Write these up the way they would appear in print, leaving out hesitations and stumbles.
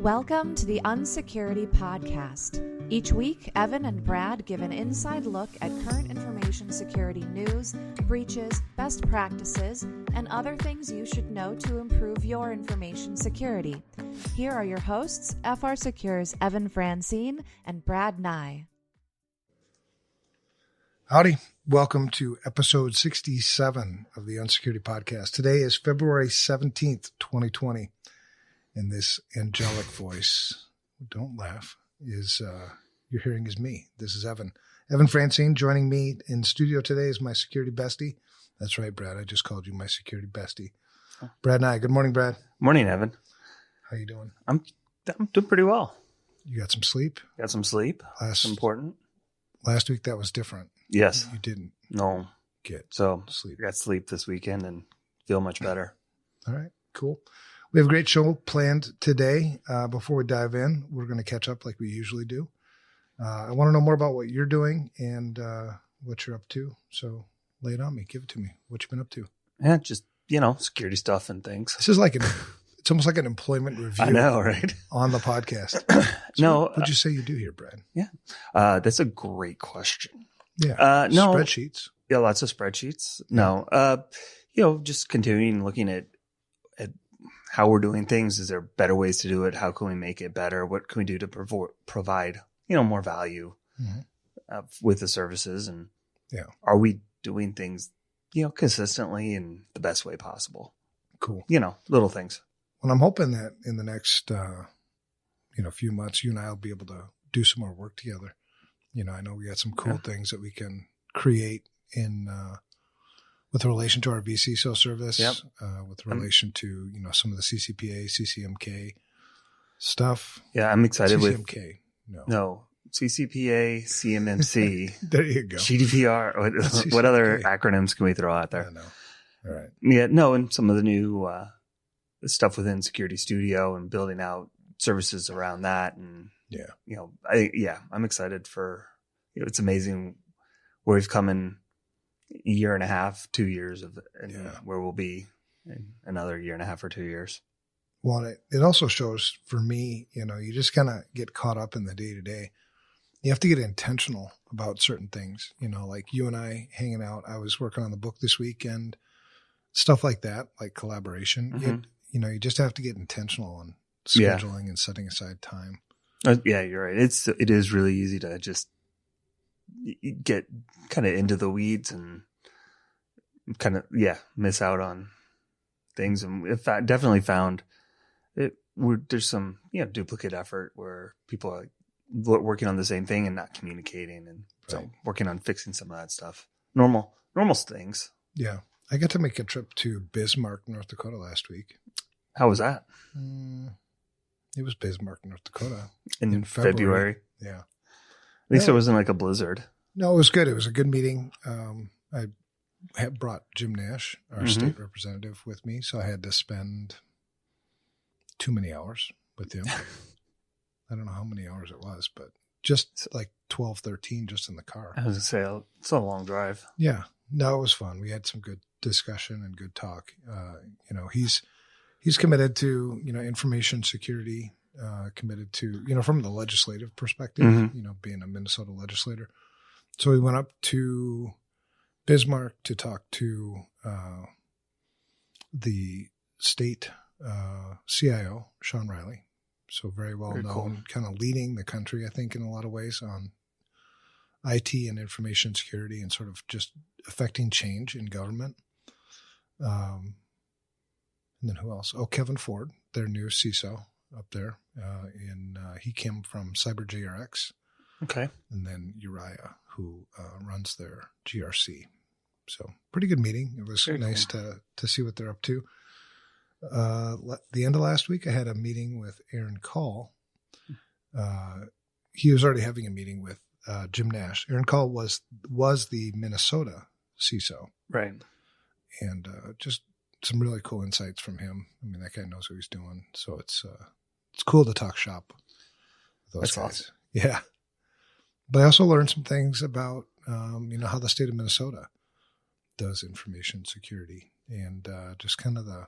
Welcome to the UNSECURITY podcast. Each week, Evan and Brad give an inside look at current information security news, breaches, best practices, and other things you should know to improve your information security. Here are your hosts, FRSecure's Evan Francine and Brad Nye. Howdy. Welcome to episode 67 of the UNSECURITY podcast. Today is February 17th, 2020. And this angelic voice, don't laugh, is you're hearing is me. This is Evan. Evan Francine. Joining me in studio today is my security bestie. That's right, Brad. I just called you my security bestie. Brad Nye. Good morning, Brad. Morning, Evan. How you doing? I'm doing pretty well. You got some sleep? Got some sleep. That's important. Last week that was different. Yes. You didn't get sleep. I got sleep this weekend and feel much better. All right, cool. We have a great show planned today. Before we dive in, we're going to catch up like we usually do. I want to know more about what you're doing and what you're up to. So lay it on me. Give it to me. What you been up to? Yeah, just, security stuff and things. This is it's almost like an employment review. I know, right? On the podcast. So what would you say you do here, Brad? Yeah. That's a great question. Yeah. No. Spreadsheets. Yeah, lots of spreadsheets. No. Just continuing looking at how we're doing things. Is there better ways to do it? How can we make it better? What can we do to provide, more value with the services? And are we doing things, consistently in the best way possible? Cool. Little things. Well, I'm hoping that in the next, few months, you and I will be able to do some more work together. I know we got some cool things that we can create in, with relation to our vCISO service, with relation to, some of the CCPA, CCMK stuff. Yeah, I'm excited CCMK, No, CCPA, CMMC. There you go. GDPR. What other acronyms can we throw out there? I know. All right. Yeah, no, and some of the new stuff within Security Studio and building out services around that. And, I'm excited for, it's amazing where we've come in a year and a half, 2 years where we'll be in another year and a half or 2 years. Well, it also shows for me, you just kind of get caught up in the day to day. You have to get intentional about certain things, like you and I hanging out. I was working on the book this weekend, stuff like that, like collaboration. Mm-hmm. You just have to get intentional on scheduling and setting aside time. Yeah, you're right. It is really easy to just get kind of into the weeds and kind of miss out on things. And in fact, definitely found there's some duplicate effort where people are working on the same thing and not communicating, and so working on fixing some of that stuff. Normal things. Yeah, I got to make a trip to Bismarck, North Dakota last week. How was that? It was Bismarck, North Dakota in February. Yeah. At least it wasn't like a blizzard. No, it was good. It was a good meeting. I had brought Jim Nash, our state representative, with me, so I had to spend too many hours with him. I don't know how many hours it was, but just like 12, 13 just in the car. I was going to say, it's a long drive. Yeah. No, it was fun. We had some good discussion and good talk. He's committed to, information security, committed to, from the legislative perspective, being a Minnesota legislator. So we went up to Bismarck to talk to the state CIO, Sean Riley. So very well known, kind of leading the country, I think, in a lot of ways on IT and information security and sort of just affecting change in government. And then who else? Oh, Kevin Ford, their new CISO up there. He came from CyberJRX. Okay. And then Uriah, who runs their GRC. So pretty good meeting. It was very nice to see what they're up to. The end of last week, I had a meeting with Aaron Call. He was already having a meeting with Jim Nash. Aaron Call was the Minnesota CISO. Right. And just some really cool insights from him. I mean, that guy knows what he's doing. So it's cool to talk shop with those guys. Awesome. Yeah. But I also learned some things about, how the state of Minnesota does information security and just kind of I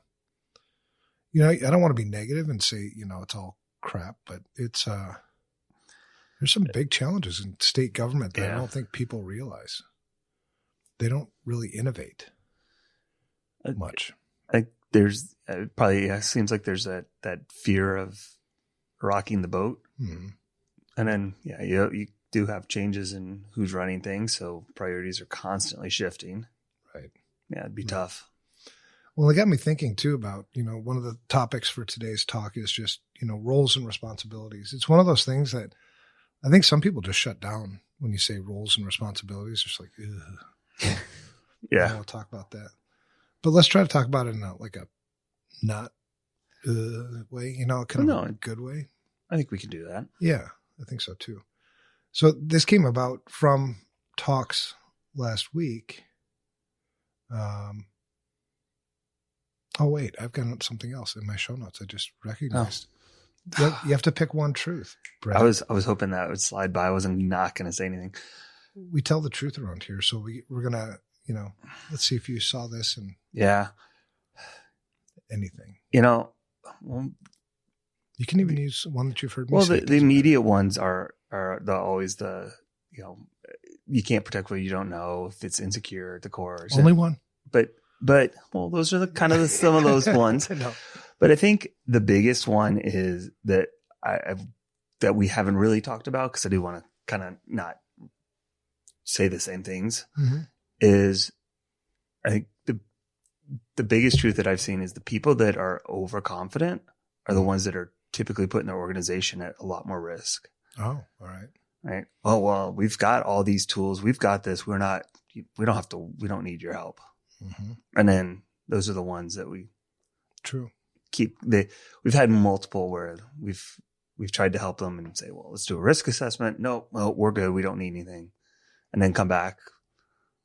don't want to be negative and say, it's all crap, but it's there's some big challenges in state government that I don't think people realize. They don't really innovate much. There's probably seems like there's that fear of rocking the boat, and then you do have changes in who's running things, so priorities are constantly shifting. Right. Yeah, it'd be tough. Well, it got me thinking too about, one of the topics for today's talk is just, roles and responsibilities. It's one of those things that I think some people just shut down when you say roles and responsibilities. It's like, ugh. Yeah. I don't want to talk about that. But let's try to talk about it in a not way, kind of a good way. I think we can do that. Yeah, I think so too. So this came about from talks last week. Oh, wait, I've got something else in my show notes. I just recognized. Oh. You have to pick one truth, Brett. I was hoping that would slide by. I wasn't not going to say anything. We tell the truth around here. So we're going to, let's see if you saw this and anything. Well, you can even use one that you've heard me say. Well, the immediate ones are always the, you can't protect what you don't know if it's insecure at the core. Only one. But those are some of those ones. I know. But I think the biggest one is that that we haven't really talked about, because I do want to kind of not say the same things, is I think the biggest truth that I've seen is the people that are overconfident are the ones that are typically putting their organization at a lot more risk. Oh, all right. Right. Oh, well, we've got all these tools. We've got this. We don't need your help. And then those are the ones that we keep. We've had multiple where we've tried to help them and say, well, let's do a risk assessment. No, well, we're good. We don't need anything. And then come back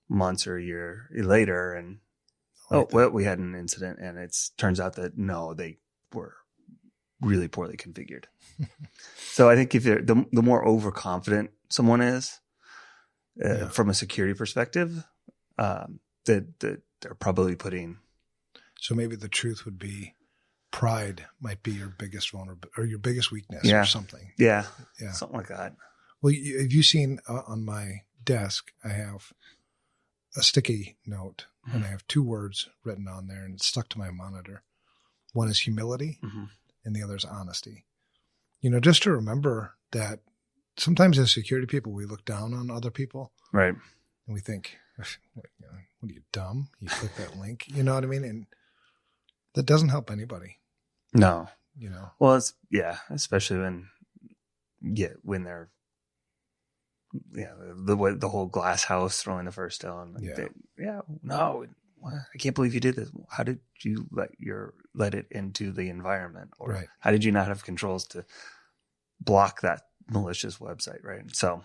months or a year later and, we had an incident, and it turns out that no, they were really poorly configured. So I think if you're the more overconfident someone is from a security perspective, that they're probably putting. So maybe the truth would be pride might be your biggest vulnerability or your biggest weakness or something. Yeah. Something like that. Well, have you seen on my desk, I have a sticky note and I have 2 words written on there and it's stuck to my monitor. One is humility and the other is honesty. Just to remember that sometimes as security people, we look down on other people. Right. And we think, what are you, dumb? You click that link. You know what I mean? And that doesn't help anybody. No. Well, especially when they're, the whole glass house throwing the first stone. No, I can't believe you did this. How did you let it into the environment? Or how did you not have controls to block that malicious website? Right. So,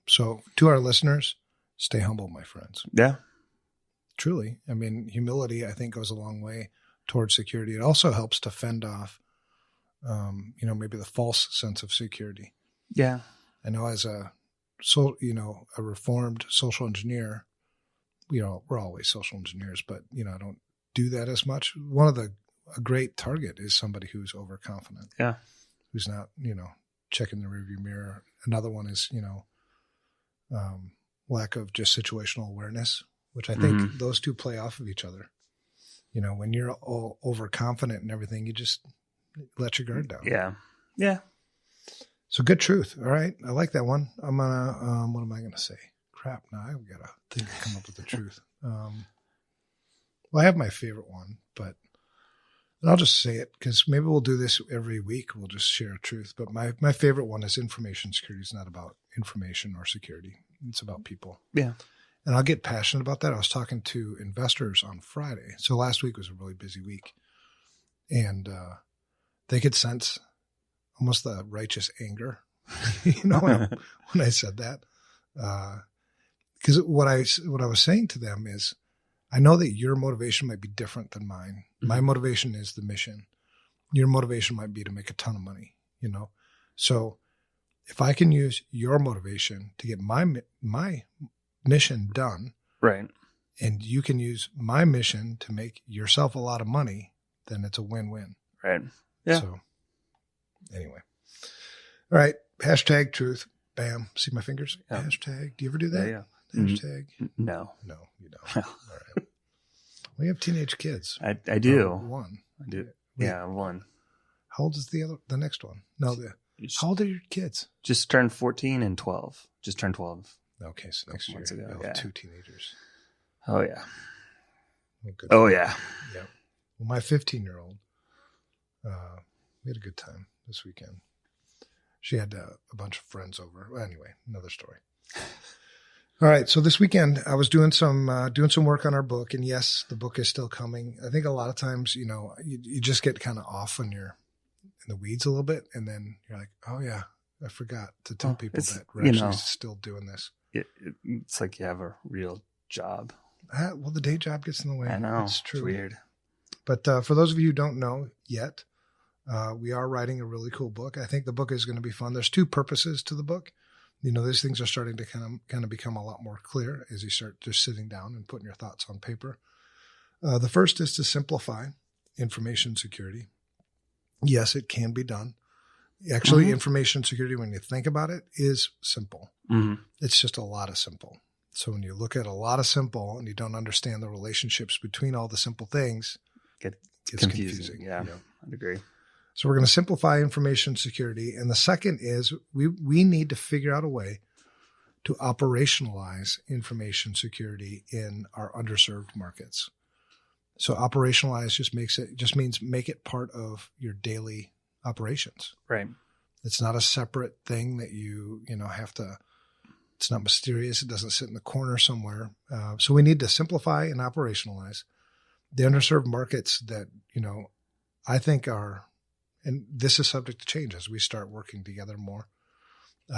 So to our listeners, stay humble, my friends. Yeah. Truly. I mean, humility, I think, goes a long way towards security. It also helps to fend off, maybe the false sense of security. Yeah. I know as a reformed social engineer, we're always social engineers, but, I don't do that as much. A great target is somebody who's overconfident. Yeah. Who's not, checking the rearview mirror. Another one is, lack of just situational awareness, which I think those two play off of each other. When you're all overconfident and everything, you just let your guard down. Yeah. Yeah. So good truth. All right. I like that one. I'm going to, what am I going to say? Crap. Now I've got to think and come up with the truth. Well, I have my favorite one, but and I'll just say it because maybe we'll do this every week. We'll just share a truth. But my favorite one is information security. It's not about information or security. It's about people. Yeah. And I'll get passionate about that. I was talking to investors on Friday. So last week was a really busy week. And they could sense almost the righteous anger, when I said that. Because what I was saying to them is, I know that your motivation might be different than mine. My motivation is the mission. Your motivation might be to make a ton of money, So if I can use your motivation to get my mission done, right, and you can use my mission to make yourself a lot of money, then it's a win-win. Right. Yeah. So Anyway. All right. Hashtag truth. Bam. See my fingers? Yeah. Hashtag. Do you ever do that? Yeah. Hashtag? No, you don't. All right. We have teenage kids. I do. One. I do. Wait. Yeah, one. How old is the next one? No, how old are your kids? Just turned 14 and 12. Just turned 12. Okay, so next year ago, we'll have 2 teenagers. Oh, yeah. Well, good oh, yeah. Yeah. Well, my 15-year-old, we had a good time this weekend. She had a bunch of friends over. Well, anyway, another story. All right. So this weekend I was doing some work on our book, and yes, the book is still coming. I think a lot of times, you just get kind of off when you're in the weeds a little bit, and then you're like, oh yeah, I forgot to tell people that we're actually still doing this. It's like you have a real job. Well, the day job gets in the way. I know. It's true. It's weird. But for those of you who don't know yet, we are writing a really cool book. I think the book is going to be fun. There's 2 purposes to the book. These things are starting to kind of become a lot more clear as you start just sitting down and putting your thoughts on paper. The first is to simplify information security. Yes, it can be done. Actually, information security, when you think about it, is simple. Mm-hmm. It's just a lot of simple. So when you look at a lot of simple and you don't understand the relationships between all the simple things, it's confusing. Yeah, I'd agree. So we're going to simplify information security. And the second is we need to figure out a way to operationalize information security in our underserved markets. So operationalize just means make it part of your daily operations. Right. It's not a separate thing that you have to, it's not mysterious. It doesn't sit in the corner somewhere. So we need to simplify and operationalize the underserved markets that, I think are, and this is subject to change as we start working together more.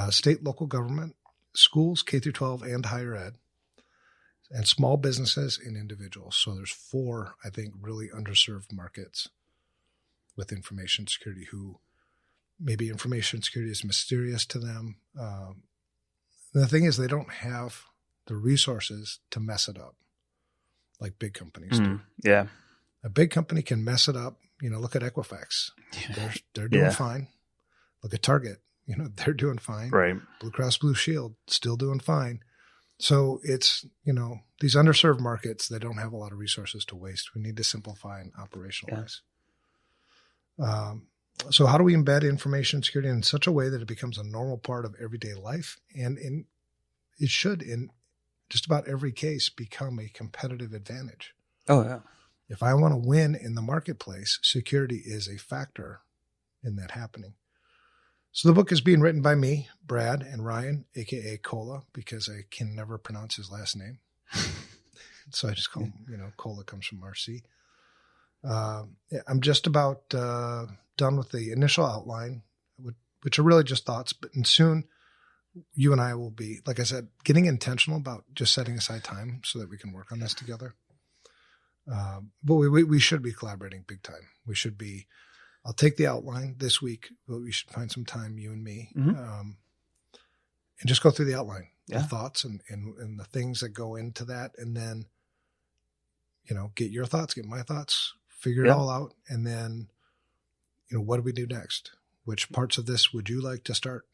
State, local government, schools, K through 12 and higher ed, and small businesses and individuals. So there's 4, I think, really underserved markets with information security who maybe information security is mysterious to them. The thing is they don't have the resources to mess it up like big companies do. Yeah. A big company can mess it up. Look at Equifax. They're doing fine. Look at Target. They're doing fine. Right. Blue Cross Blue Shield, still doing fine. So it's, these underserved markets, they don't have a lot of resources to waste. We need to simplify and operationalize. Yeah. So how do we embed information security in such a way that it becomes a normal part of everyday life? And it should, in just about every case, become a competitive advantage. Oh, yeah. If I want to win in the marketplace, security is a factor in that happening. So the book is being written by me, Brad, and Ryan, a.k.a. Cola, because I can never pronounce his last name. So I just call him, Cola comes from RC. I'm just about done with the initial outline, which are really just thoughts. And soon you and I will be, like I said, getting intentional about just setting aside time so that we can work on this together. But we should be collaborating big time. We should be, I'll take the outline this week, but we should find some time, you and me, and just go through the outline, the thoughts and the things that go into that. And then, get your thoughts, get my thoughts, figure it all out. And then, what do we do next? Which parts of this would you like to start,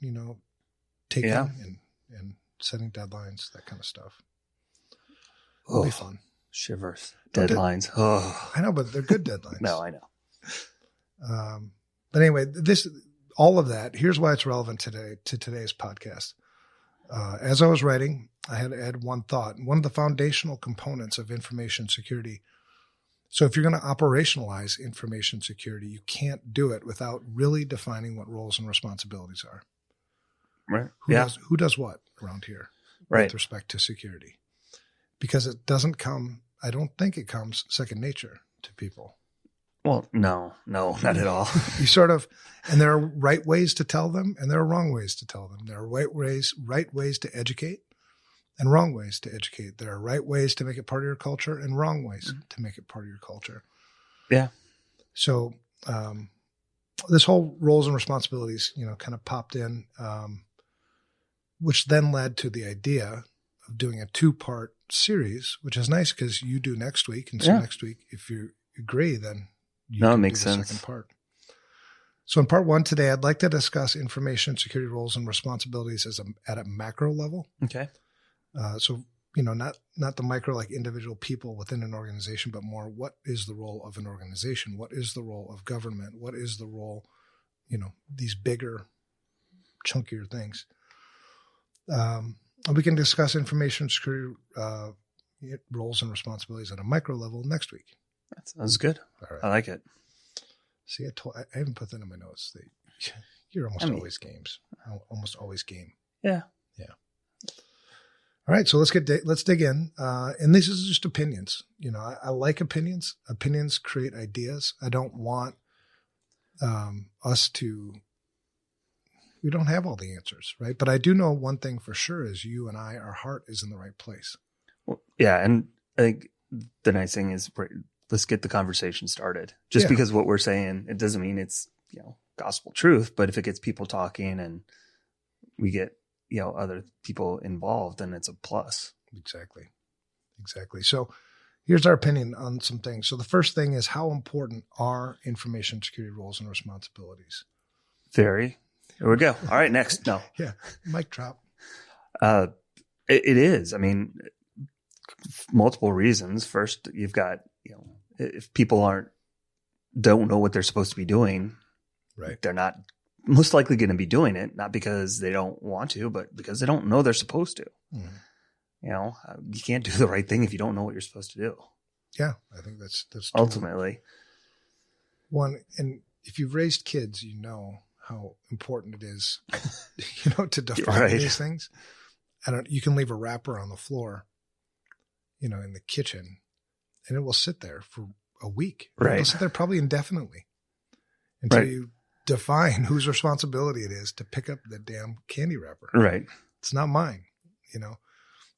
taking and setting deadlines, that kind of stuff. It'll be fun. Shivers. Deadlines. I know, but they're good deadlines. No, I know. But anyway, all of that, here's why it's relevant to today's podcast. As I was writing, I had to add one thought. One of the foundational components of information security. So if you're going to operationalize information security, you can't do it without really defining what roles and responsibilities are. Right. Who does what around here with respect to security? Because it doesn't come, I don't think it comes second nature to people. Well, no, not at all. You sort of, and there are right ways to tell them and there are wrong ways to tell them. There are right ways to educate and wrong ways to educate. There are right ways to make it part of your culture and wrong ways to make it part of your culture. Yeah. So this whole roles and responsibilities, kind of popped in, which then led to the idea of doing a 2-part series, which is nice because you do next week. And so next week, if you agree, then you can it makes do the sense. second part. So in part 1 today, I'd like to discuss information security roles and responsibilities at a macro level. Okay. So, not the micro, like individual people within an organization, but more what is the role of an organization? What is the role of government? What is the role, these bigger, chunkier things. We can discuss information security roles and responsibilities at a micro level next week. That sounds good. All right. I like it. See, I haven't put that in my notes. You're always games. Almost always game. Yeah. Yeah. All right. So let's dig in. And this is just opinions. I like opinions. Opinions create ideas. I don't want we don't have all the answers, right? But I do know one thing for sure is you and I, our heart is in the right place. Well, yeah. And I think the nice thing is let's get the conversation started. Just because what we're saying, it doesn't mean it's, gospel truth, but if it gets people talking and we get, other people involved, then it's a plus. Exactly. So here's our opinion on some things. So the first thing is, how important are information security roles and responsibilities? Very. Here we go. All right, next. No. Yeah. Mic drop. It is. I mean, multiple reasons. First, you've got, if people don't know what they're supposed to be doing, right? They're not most likely going to be doing it, not because they don't want to, but because they don't know they're supposed to. Mm-hmm. You can't do the right thing if you don't know what you're supposed to do. Yeah, I think that's true. Ultimately. And if you've raised kids, you know how important it is, to define these things. You can leave a wrapper on the floor, in the kitchen, and it will sit there for a week. Right. It'll sit there probably indefinitely until you define whose responsibility it is to pick up the damn candy wrapper. Right. It's not mine,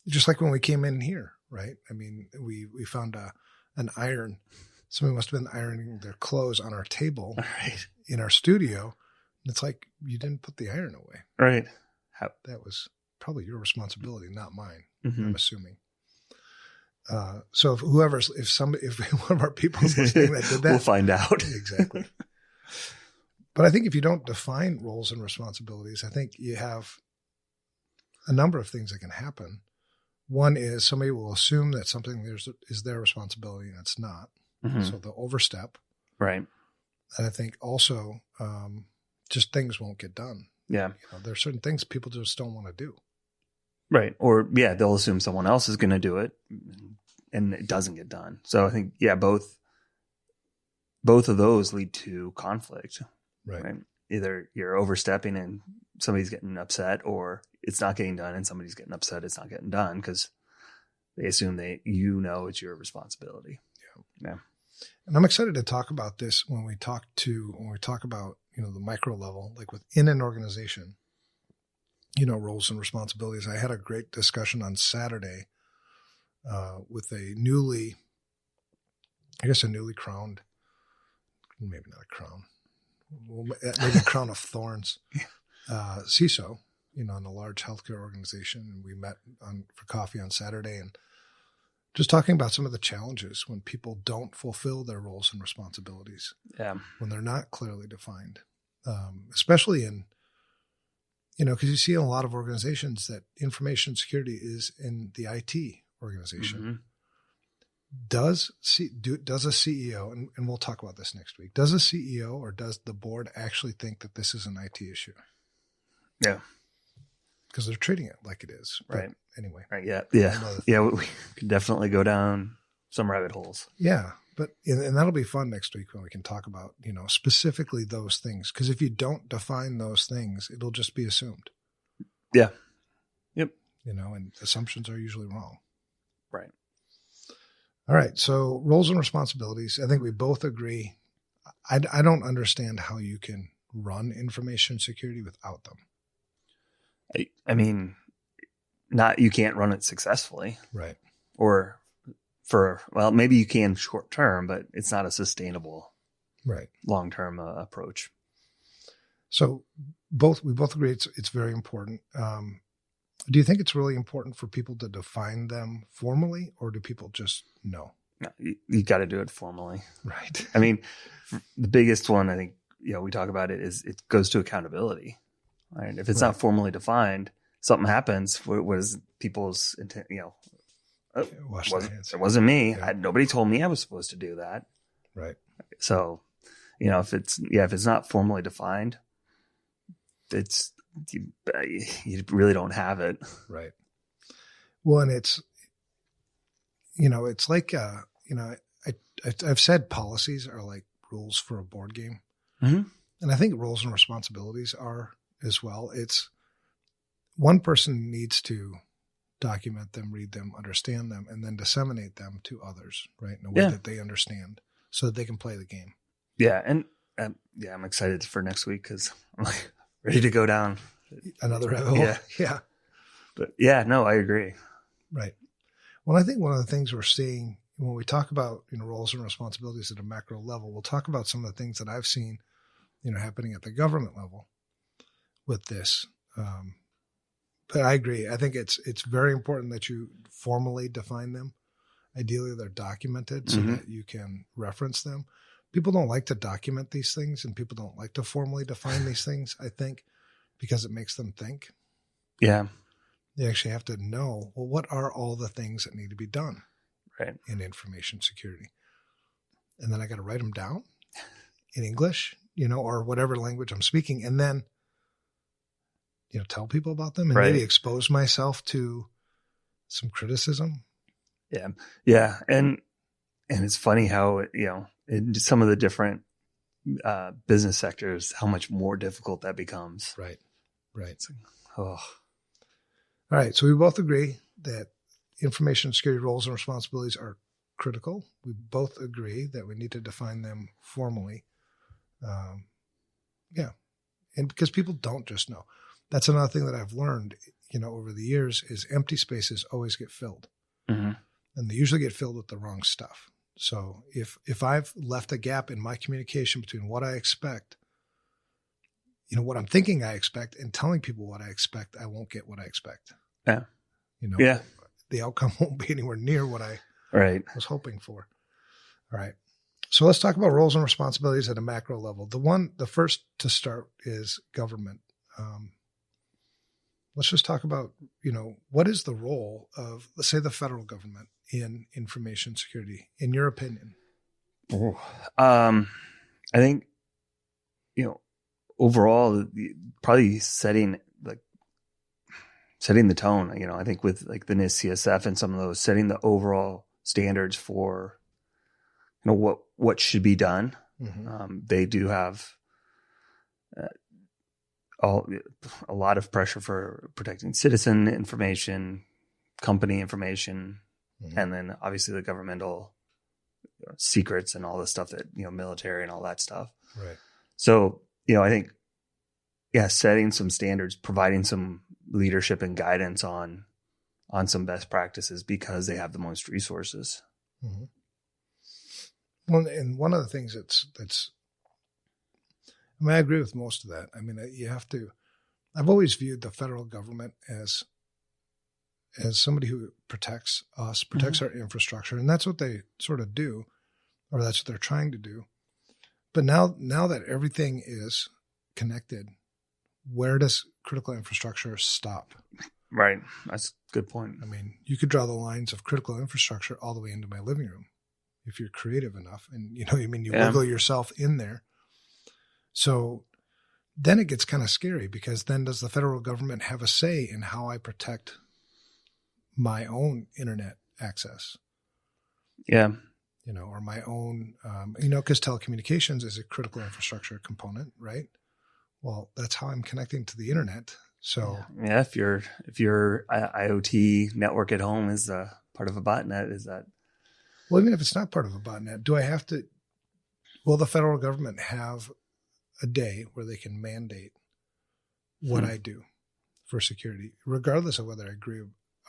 just like when we came in here, right? I mean, we found an iron. Somebody must have been ironing their clothes on our table in our studio. It's like, you didn't put the iron away. Right. That was probably your responsibility, not mine. Mm-hmm. I'm assuming. So if one of our people is listening that did that, we'll find out. Exactly. But I think if you don't define roles and responsibilities, I think you have a number of things that can happen. One is somebody will assume that something is their responsibility and it's not. Mm-hmm. So they'll overstep. Right. And I think also just things won't get done. Yeah. There are certain things people just don't want to do. Right. Or they'll assume someone else is going to do it and it doesn't get done. So I think, both of those lead to conflict. Right. Either you're overstepping and somebody's getting upset, or it's not getting done and somebody's getting upset it's not getting done because they assume it's your responsibility. Yeah. And I'm excited to talk about this when we talk about, the micro level, like within an organization, roles and responsibilities. I had a great discussion on Saturday with a newly crowned, maybe not a crown, maybe a crown of thorns, CISO, in a large healthcare organization. And we met for coffee on Saturday and just talking about some of the challenges when people don't fulfill their roles and responsibilities. Yeah. When they're not clearly defined, especially in, because you see in a lot of organizations that information security is in the IT organization. Mm-hmm. Does a CEO, and we'll talk about this next week, does a CEO or does the board actually think that this is an IT issue? Yeah. Because they're treating it like it is. But right. Anyway. Right. Yeah. Yeah. Yeah. We could definitely go down some rabbit holes. Yeah. And that'll be fun next week when we can talk about, specifically those things. Because if you don't define those things, it'll just be assumed. Yeah. Yep. And assumptions are usually wrong. Right. All right. So roles and responsibilities, I think we both agree. I don't understand how you can run information security without them. I mean, you can't run it successfully. Right. Or maybe you can short term, but it's not a sustainable long-term approach. So we both agree it's very important. Do you think it's really important for people to define them formally, or do people just know? No, you got to do it formally. Right. I mean, the biggest one I think we talk about it is it goes to accountability. Right? If it's Right. not formally defined, something happens. What is people's intent? Wash their hands. It wasn't me. Yeah. Nobody told me I was supposed to do that. Right. So, if it's not formally defined, it's you really don't have it. Right. Well, and it's like I've said policies are like rules for a board game, Mm-hmm. and I think roles and responsibilities are as well. It's one person needs to document them, read them, understand them, and then disseminate them to others, right, in a way that they understand, so that they can play the game. Yeah, and I'm excited for next week because I'm like ready to go down Another rabbit hole. Yeah. Yeah. But yeah, no, I agree. Right. Well, I think one of the things we're seeing when we talk about roles and responsibilities at a macro level, we'll talk about some of the things that I've seen happening at the government level with this. But I agree. I think it's very important that you formally define them. Ideally, they're documented so that you can reference them. People don't like to document these things, and people don't like to formally define these things, I think, because it makes them think. Yeah. They actually have to know, well, what are all the things that need to be done in information security? And then I got to write them down in English, or whatever language I'm speaking, and then tell people about them and maybe expose myself to some criticism. Yeah. Yeah. And it's funny how, in some of the different business sectors, how much more difficult that becomes. Right. Right. Oh. All right. So we both agree that information security roles and responsibilities are critical. We both agree that we need to define them formally. Yeah. And because people don't just know. That's another thing that I've learned, over the years is empty spaces always get filled. Mm-hmm. And they usually get filled with the wrong stuff. So if I've left a gap in my communication between what I expect, what I'm thinking I expect, and telling people what I expect, I won't get what I expect. Yeah. The outcome won't be anywhere near what I was hoping for. All right. So let's talk about roles and responsibilities at a macro level. The first to start is government. Let's just talk about, what is the role of, let's say, the federal government in information security, in your opinion? I think, overall, probably setting the tone, I think with like the NIST CSF and some of those, setting the overall standards for, what should be done. Mm-hmm. They do have a lot of pressure for protecting citizen information, company information, and then obviously the governmental secrets and all the stuff that, military and all that stuff. Right. So, I think, setting some standards, providing some leadership and guidance on some best practices because they have the most resources. Mm-hmm. Well, and one of the things I agree with most of that. I mean, I've always viewed the federal government as somebody who protects us, protects our infrastructure. And that's what they sort of do, or that's what they're trying to do. But now that everything is connected, where does critical infrastructure stop? Right. That's a good point. I mean, you could draw the lines of critical infrastructure all the way into my living room if you're creative enough. And, you wiggle yourself in there. So then it gets kind of scary, because then does the federal government have a say in how I protect my own internet access? Yeah. Or my own, because telecommunications is a critical infrastructure component, right? Well, that's how I'm connecting to the internet. So yeah, if your IoT network at home is part of a botnet, is that? Well, even if it's not part of a botnet, will the federal government have a day where they can mandate what I do for security, regardless of whether I agree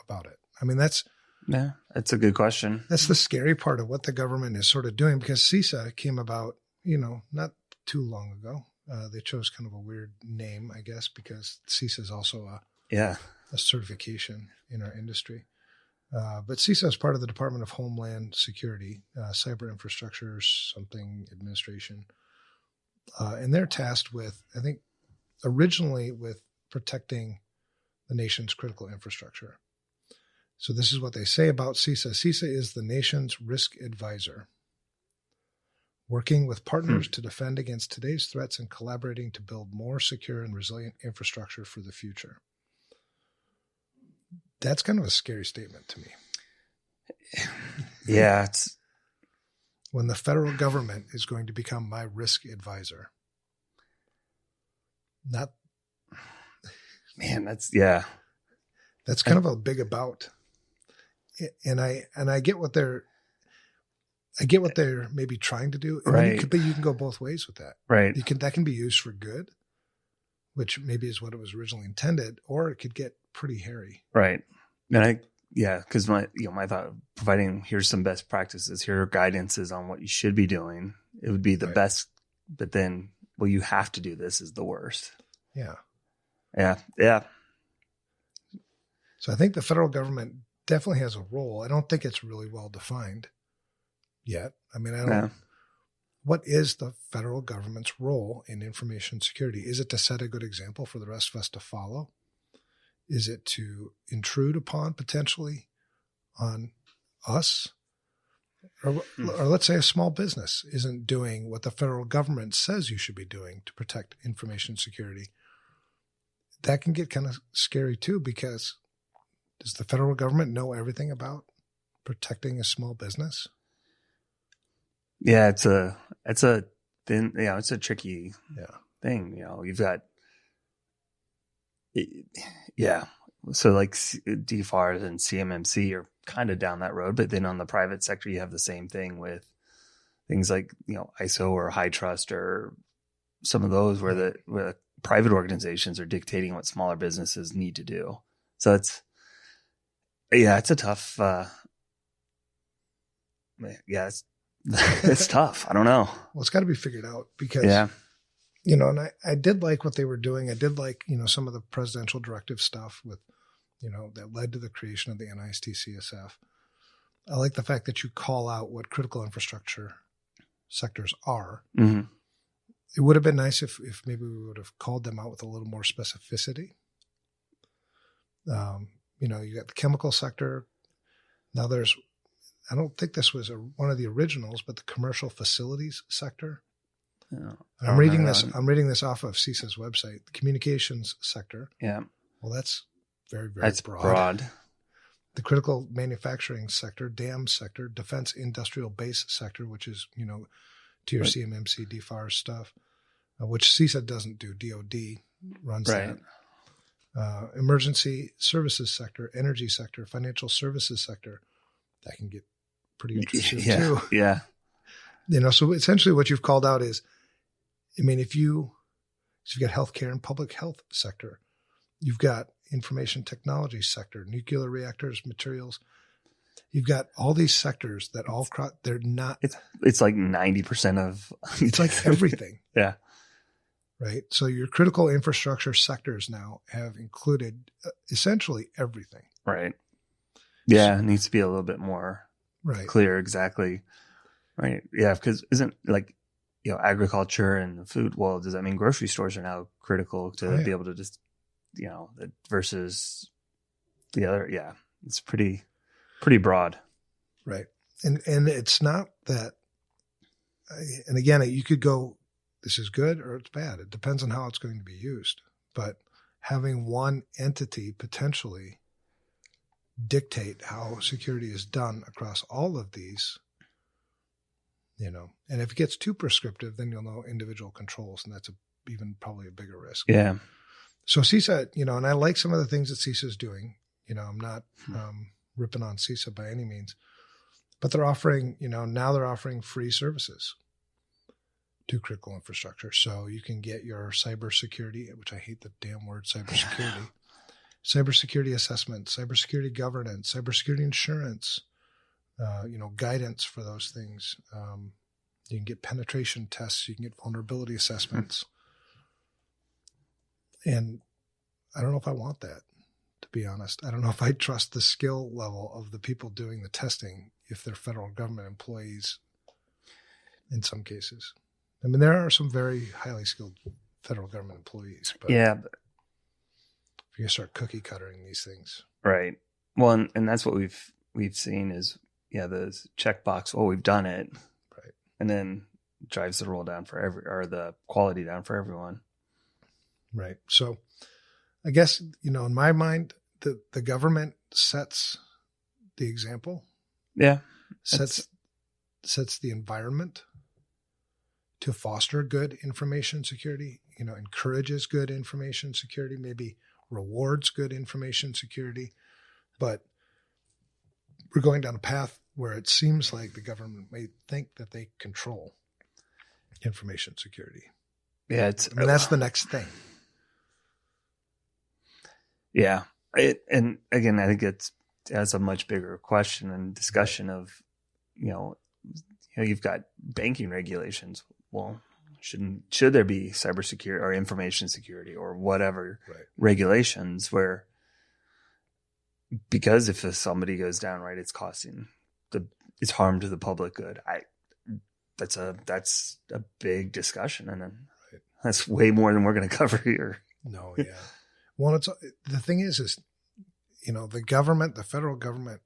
about it? I mean, that's a good question. That's the scary part of what the government is sort of doing, because CISA came about, not too long ago. They chose kind of a weird name, I guess, because CISA is also a certification in our industry. But CISA is part of the Department of Homeland Security, Cyber Infrastructure something administration. And they're tasked with, I think, originally with protecting the nation's critical infrastructure. So this is what they say about CISA. CISA is the nation's risk advisor, working with partners to defend against today's threats and collaborating to build more secure and resilient infrastructure for the future. That's kind of a scary statement to me. Yeah. It's when the federal government is going to become my risk advisor. Not, man, that's kind of a big about. And I get what they're maybe trying to do. Right. But you can go both ways with that. right. That can be used for good, which maybe is what it was originally intended, or it could get pretty hairy. Right. And because my thought of providing, here's some best practices, here are guidances on what you should be doing. It would be the best, but then, well, you have to do this is the worst. Yeah. Yeah. Yeah. So I think the federal government definitely has a role. I don't think it's really well defined yet. I mean, what is the federal government's role in information security? Is it to set a good example for the rest of us to follow? Is it to intrude upon potentially on us? Or let's say a small business isn't doing what the federal government says you should be doing to protect information security. That can get kind of scary too, because does the federal government know everything about protecting a small business? Yeah, it's a thin, it's a tricky thing. You've got, so like DFARS and CMMC are kind of down that road, but then on the private sector, you have the same thing with things like, ISO or high trust or some of those where the private organizations are dictating what smaller businesses need to do. So it's a tough, it's tough. I don't know. Well, it's got to be figured out because, and I did like what they were doing. I did like, some of the presidential directive stuff with, that led to the creation of the NIST CSF. I like the fact that you call out what critical infrastructure sectors are. Mm-hmm. It would have been nice if maybe we would have called them out with a little more specificity. You got the chemical sector. Now I don't think this was one of the originals, but the commercial facilities sector. I'm reading this off of CISA's website. The communications sector. Yeah. Well, that's very, very that's broad. The critical manufacturing sector, dam sector, defense industrial base sector, which is, to your CMMC, DFARS stuff, which CISA doesn't do. DOD runs that. Emergency services sector, energy sector, financial services sector. That can get pretty intrusive too. Yeah. So essentially what you've called out is, if you've got healthcare and public health sector, you've got information technology sector, nuclear reactors, materials. You've got all these sectors that they're not. It's like 90% of. It's like everything. Yeah. Right. So your critical infrastructure sectors now have included essentially everything. Right. Yeah. It needs to be a little bit more clear. Exactly. Right. Yeah. Because isn't agriculture and the food. Well, does that mean grocery stores are now critical to be able to just, versus the other? Yeah. It's pretty broad. Right. And it's not that, and again, you could go, this is good or it's bad. It depends on how it's going to be used. But having one entity potentially dictate how security is done across all of these, and if it gets too prescriptive, then you'll know individual controls, and that's even probably a bigger risk. Yeah. So CISA, and I like some of the things that CISA is doing. I'm not ripping on CISA by any means, but they're offering, now they're offering free services to critical infrastructure. So you can get your cybersecurity, which I hate the damn word cybersecurity, cybersecurity assessment, cybersecurity governance, cybersecurity insurance, guidance for those things. You can get penetration tests. You can get vulnerability assessments. And I don't know if I want that, to be honest. I don't know if I trust the skill level of the people doing the testing if they're federal government employees in some cases. I mean, there are some very highly skilled federal government employees, but yeah, if you start cookie cuttering these things, right. Well, and that's what we've seen is the checkbox. Well, we've done it, right? And then drives the roll down or the quality down for everyone, right? So, I guess in my mind, the government sets the example. Yeah, sets the environment to foster good information security, encourages good information security, maybe rewards good information security. But we're going down a path where it seems like the government may think that they control information security. Yeah, that's the next thing. Yeah. And again, I think that's a much bigger question and discussion of, you've got banking regulations. Well, should there be cybersecurity or information security or whatever regulations where, because if somebody goes down, right, it's it's harm to the public good. That's a big discussion, and then that's way more than we're going to cover here. No, yeah. Well, the thing is, the government, the federal government,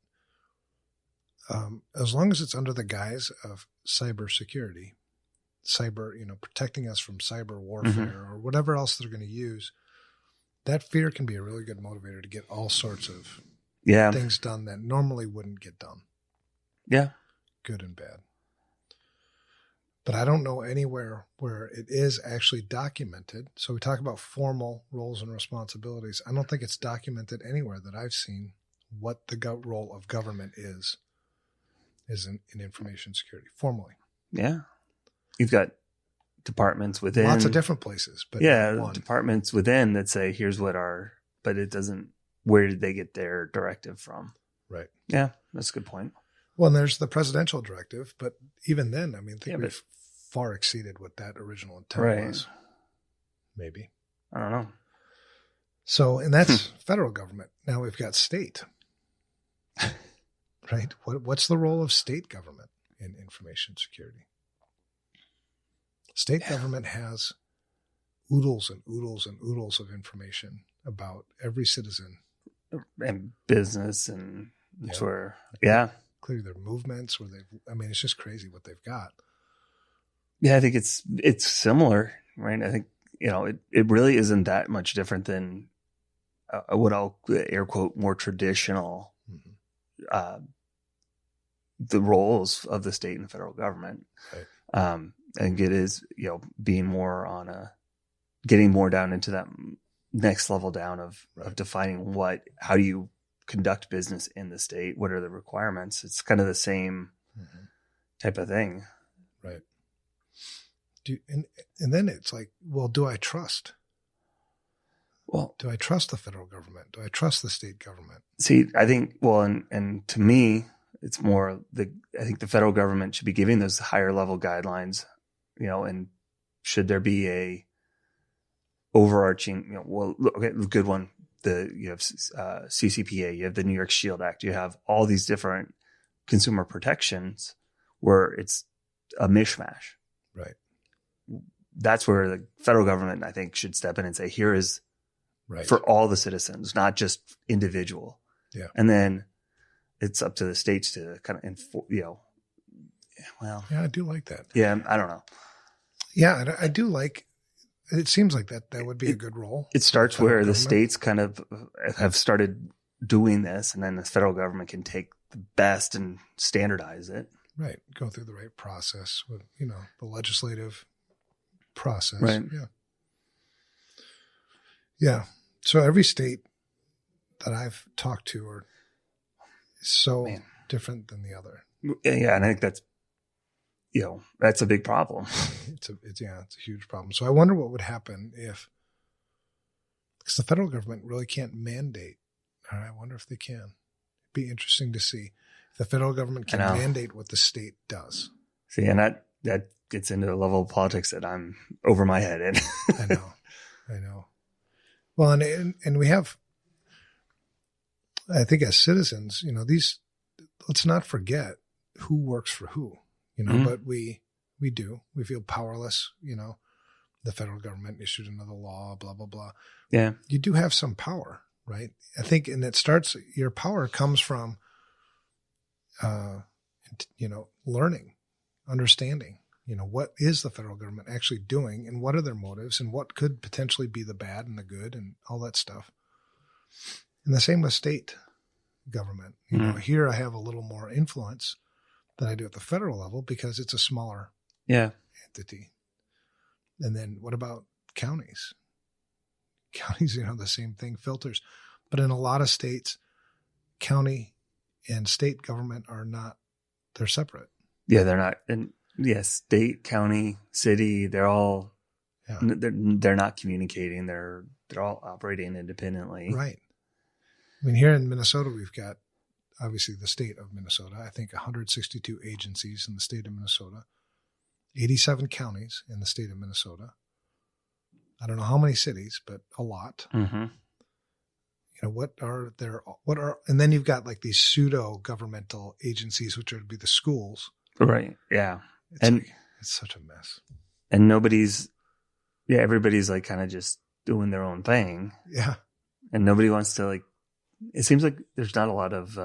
as long as it's under the guise of cybersecurity, protecting us from cyber warfare or whatever else they're going to use, that fear can be a really good motivator to get all sorts of things done that normally wouldn't get done. Yeah. Good and bad. But I don't know anywhere where it is actually documented. So we talk about formal roles and responsibilities. I don't think it's documented anywhere that I've seen what the role of government is in information security formally. Yeah. You've got departments within. Lots of different places. But departments within that say, here's what but it doesn't, where did they get their directive from? Right. Yeah, that's a good point. Well, and there's the presidential directive, but even then, I think we've far exceeded what that original intent was. Maybe. I don't know. So, and that's federal government. Now we've got state. Right? What's the role of state government in information security? State government has oodles and oodles and oodles of information about every citizen. And business and where, clearly their movements, it's just crazy what they've got. Yeah, I think it's similar, right? I think, it really isn't that much different than what I'll air quote more traditional, the roles of the state and federal government. Right. I think it is, being more getting more down into that next level down of defining how do you conduct business in the state? What are the requirements? It's kind of the same type of thing. Right. And then it's like, well, do I trust? Well, do I trust the federal government? Do I trust the state government? See, I think, and to me, it's more I think the federal government should be giving those higher level guidelines, and should there be a overarching, good one. You have CCPA, you have the New York Shield Act, you have all these different consumer protections where it's a mishmash. Right. That's where the federal government, I think, should step in and say, here is for all the citizens, not just individual. Yeah. And then it's up to the states to kind of enforce, Yeah, I do like that. Yeah, I don't know. Yeah, I do like. It seems like that would be a good role. It starts where the states kind of have started doing this, and then the federal government can take the best and standardize it. Right. Go through the right process with, the legislative process. Right. Yeah. Yeah. So every state that I've talked to are so different than the other. Yeah. And I think that's, that's a big problem. It's a huge problem. So I wonder what would happen because the federal government really can't mandate. I wonder if they can. It'd be interesting to see if the federal government can mandate what the state does. See, and that gets into a level of politics that I'm over my head in. I know. Well, and we have, I think as citizens, let's not forget who works for who. But we We do. We feel powerless. The federal government issued another law, blah, blah, blah. Yeah. You do have some power, right? I think, and it starts, your power comes from, learning, understanding, what is the federal government actually doing and what are their motives and what could potentially be the bad and the good and all that stuff. And the same with state government. Here I have a little more influence than I do at the federal level because it's a smaller entity. And then what about counties? Counties, the same thing, filters. But in a lot of states, county and state government are not, they're separate. Yeah, they're not. And state, county, city, they're all, they're not communicating. They're all operating independently. Right. I mean, here in Minnesota, we've got obviously the state of Minnesota. I think 162 agencies in the state of Minnesota, 87 counties in the state of Minnesota. I don't know how many cities, but a lot. Mm-hmm. And then you've got like these pseudo governmental agencies, which are to be the schools. Right. Yeah. It's such a mess. And everybody's like kind of just doing their own thing. Yeah. And nobody wants to it seems like there's not a lot of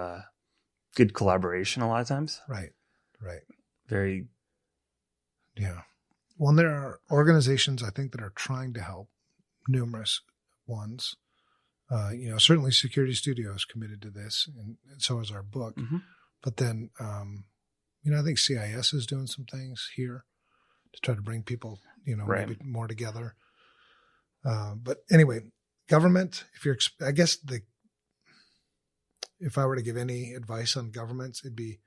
good collaboration a lot of times. Right. Right. Very. Yeah. Well, and there are organizations, I think, that are trying to help, numerous ones. Certainly Security Studio is committed to this, and so is our book. Mm-hmm. But then, I think CIS is doing some things here to try to bring people, maybe more together. But anyway, government, if I were to give any advice on governments, it'd be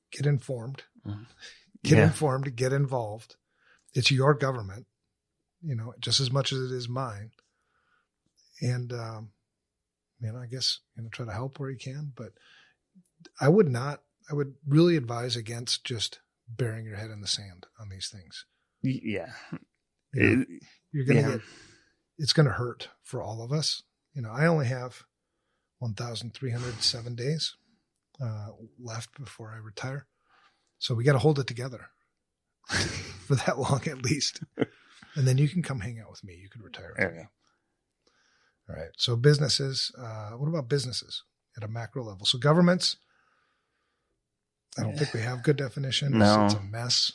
get informed. Mm-hmm. Get informed, get involved. It's your government, just as much as it is mine. And, I guess, try to help where you can. But I would really advise against just burying your head in the sand on these things. Yeah. You're going to it's going to hurt for all of us. I only have 1,307 days left before I retire. So we got to hold it together for that long at least. And then you can come hang out with me. You could retire with me. All right. So businesses, what about businesses at a macro level? So governments, I don't think we have good definition. No. It's a mess,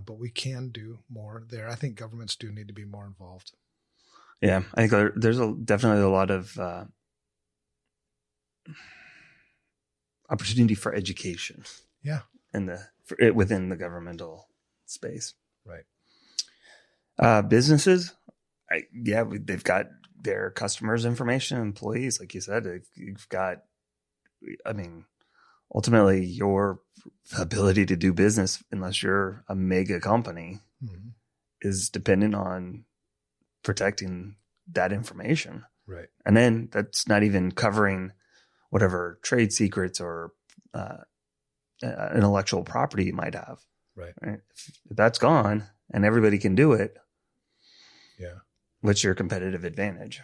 but we can do more there. I think governments do need to be more involved. Yeah. I think there's definitely a lot of opportunity for education. Yeah. Within the governmental space. Right. Businesses, they've got their customers' information, employees, like you said. You've got, ultimately your ability to do business, unless you're a mega company, mm-hmm. is dependent on protecting that information. Right. And then that's not even covering whatever trade secrets or intellectual property you might have. Right. If that's gone and everybody can do it. Yeah. What's your competitive advantage?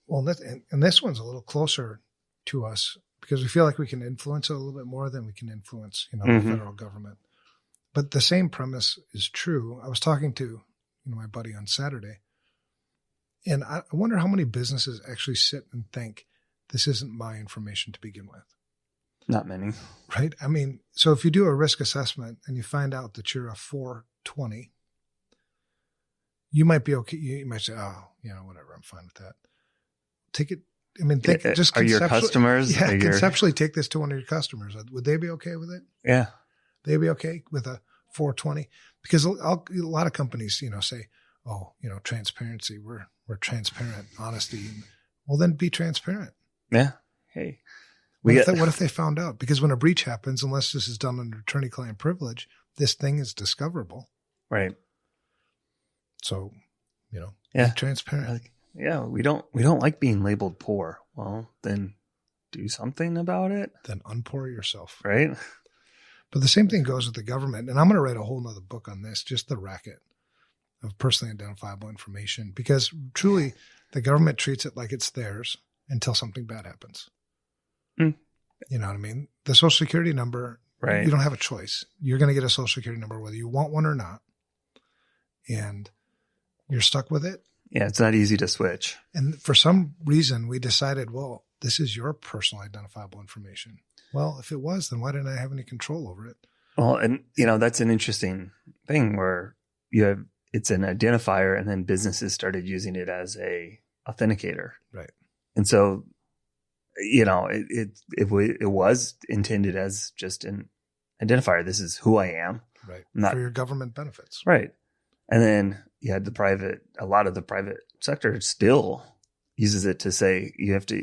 Well, and this one's a little closer to us because we feel like we can influence it a little bit more than we can influence, mm-hmm. the federal government. But the same premise is true. I was talking to, my buddy on Saturday, and I wonder how many businesses actually sit and think this isn't my information to begin with. Not many. Right? So if you do a risk assessment and you find out that you're a 420, you might be okay. You might say, whatever, I'm fine with that. Take it. Just are your customers? Yeah, conceptually take this to one of your customers. Would they be okay with it? Yeah. They'd be okay with a 420? Because a lot of companies, say, transparency. We're transparent, honesty. Well, then be transparent. Yeah. Hey. What if they found out? Because when a breach happens, unless this is done under attorney-client privilege, this thing is discoverable. Right. So, be transparent. We don't like being labeled poor. Well, then do something about it. Then unpoor yourself. Right. But the same thing goes with the government. And I'm going to write a whole nother book on this, just the racket of personally identifiable information, because truly the government treats it like it's theirs until something bad happens. Mm. You know what I mean? The Social Security number Right. You don't have a choice. You're going to get a social security number whether you want one or not. And you're stuck with it. Yeah, it's not easy to switch. And for some reason, we decided, well, this is your personal identifiable information. Well, if it was, then why didn't I have any control over it? Well, and that's an interesting thing where it's an identifier, and then businesses started using it as a authenticator. Right. And so, it was intended as just an identifier. This is who I am. Right. Not, for your government benefits. Right. And then you had a lot of the private sector still uses it to say,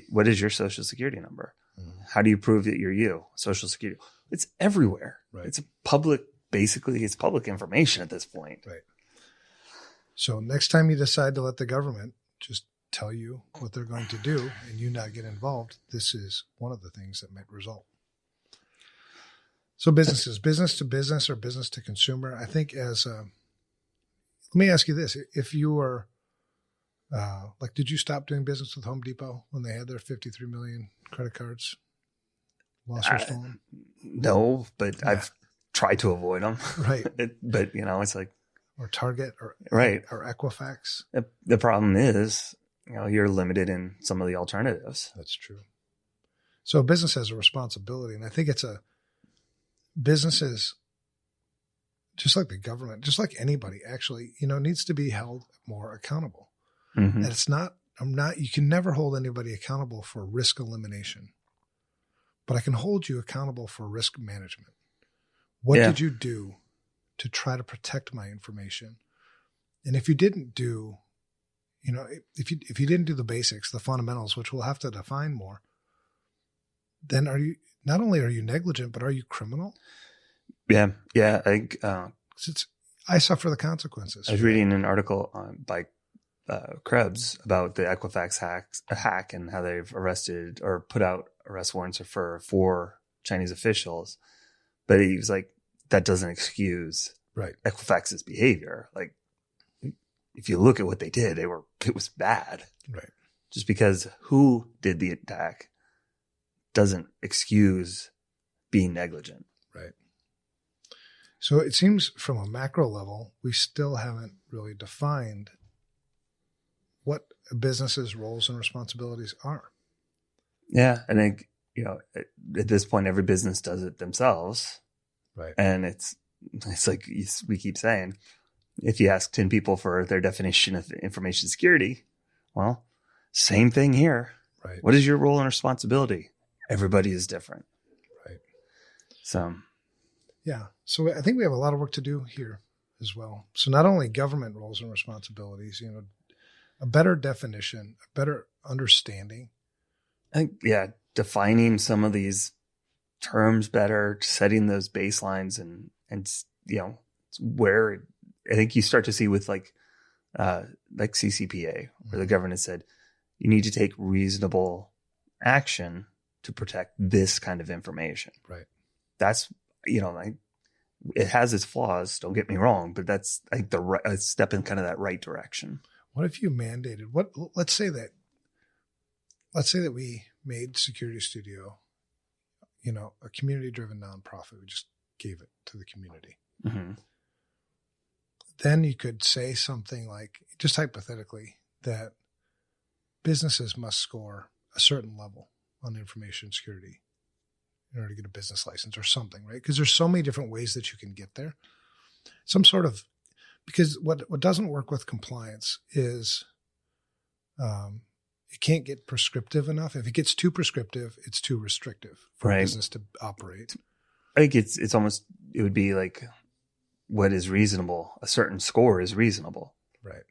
what is your social security number? Mm-hmm. How do you prove that you're you? Social security. It's everywhere. Right. It's public information at this point. Right. So next time you decide to let the government just tell you what they're going to do and you not get involved, this is one of the things that might result. So business to business or business to consumer, I think let me ask you this. If you were, did you stop doing business with Home Depot when they had their 53 million credit cards lost or stolen? No, but yeah. I've tried to avoid them. Right. But, it's like. Or Target or Equifax. The problem is, you're limited in some of the alternatives. That's true. So a business has a responsibility. And I think businesses, just like the government, just like anybody actually, needs to be held more accountable. Mm-hmm. And you can never hold anybody accountable for risk elimination, but I can hold you accountable for risk management. What did you do to try to protect my information? And if you didn't do, if you didn't do the basics, the fundamentals, which we'll have to define more, then not only are you negligent, but are you criminal? Yeah. Yeah. I think, I suffer the consequences. I was reading an article by Krebs about the Equifax hack and how they've arrested or put out arrest warrants for 4 Chinese officials. But he was like, that doesn't excuse Equifax's behavior. Like, if you look at what they did, it was bad. Right. Just because who did the attack doesn't excuse being negligent. Right. So it seems from a macro level, we still haven't really defined what a business's roles and responsibilities are. Yeah. And at this point, every business does it themselves. Right. And it's like we keep saying, if you ask 10 people for their definition of information security, well, same thing here. Right. What is your role and responsibility? Everybody is different. Right. So. Yeah. So I think we have a lot of work to do here as well. So not only government roles and responsibilities, a better definition, a better understanding. I think, defining some of these terms better, setting those baselines and where I think you start to see with like CCPA, where the government said you need to take reasonable action to protect this kind of information. Right. That's, it has its flaws, don't get me wrong, but that's like a step in kind of that right direction. What if you mandated let's say that we made Security Studio, a community-driven nonprofit. We just gave it to the community. Mm-hmm. Then you could say something like, just hypothetically, that businesses must score a certain level on information security in order to get a business license or something, right? Because there's so many different ways that you can get there. Because what doesn't work with compliance is it can't get prescriptive enough. If it gets too prescriptive, it's too restrictive for a business to operate. I think it would be like, what is reasonable? A certain score is reasonable. Right.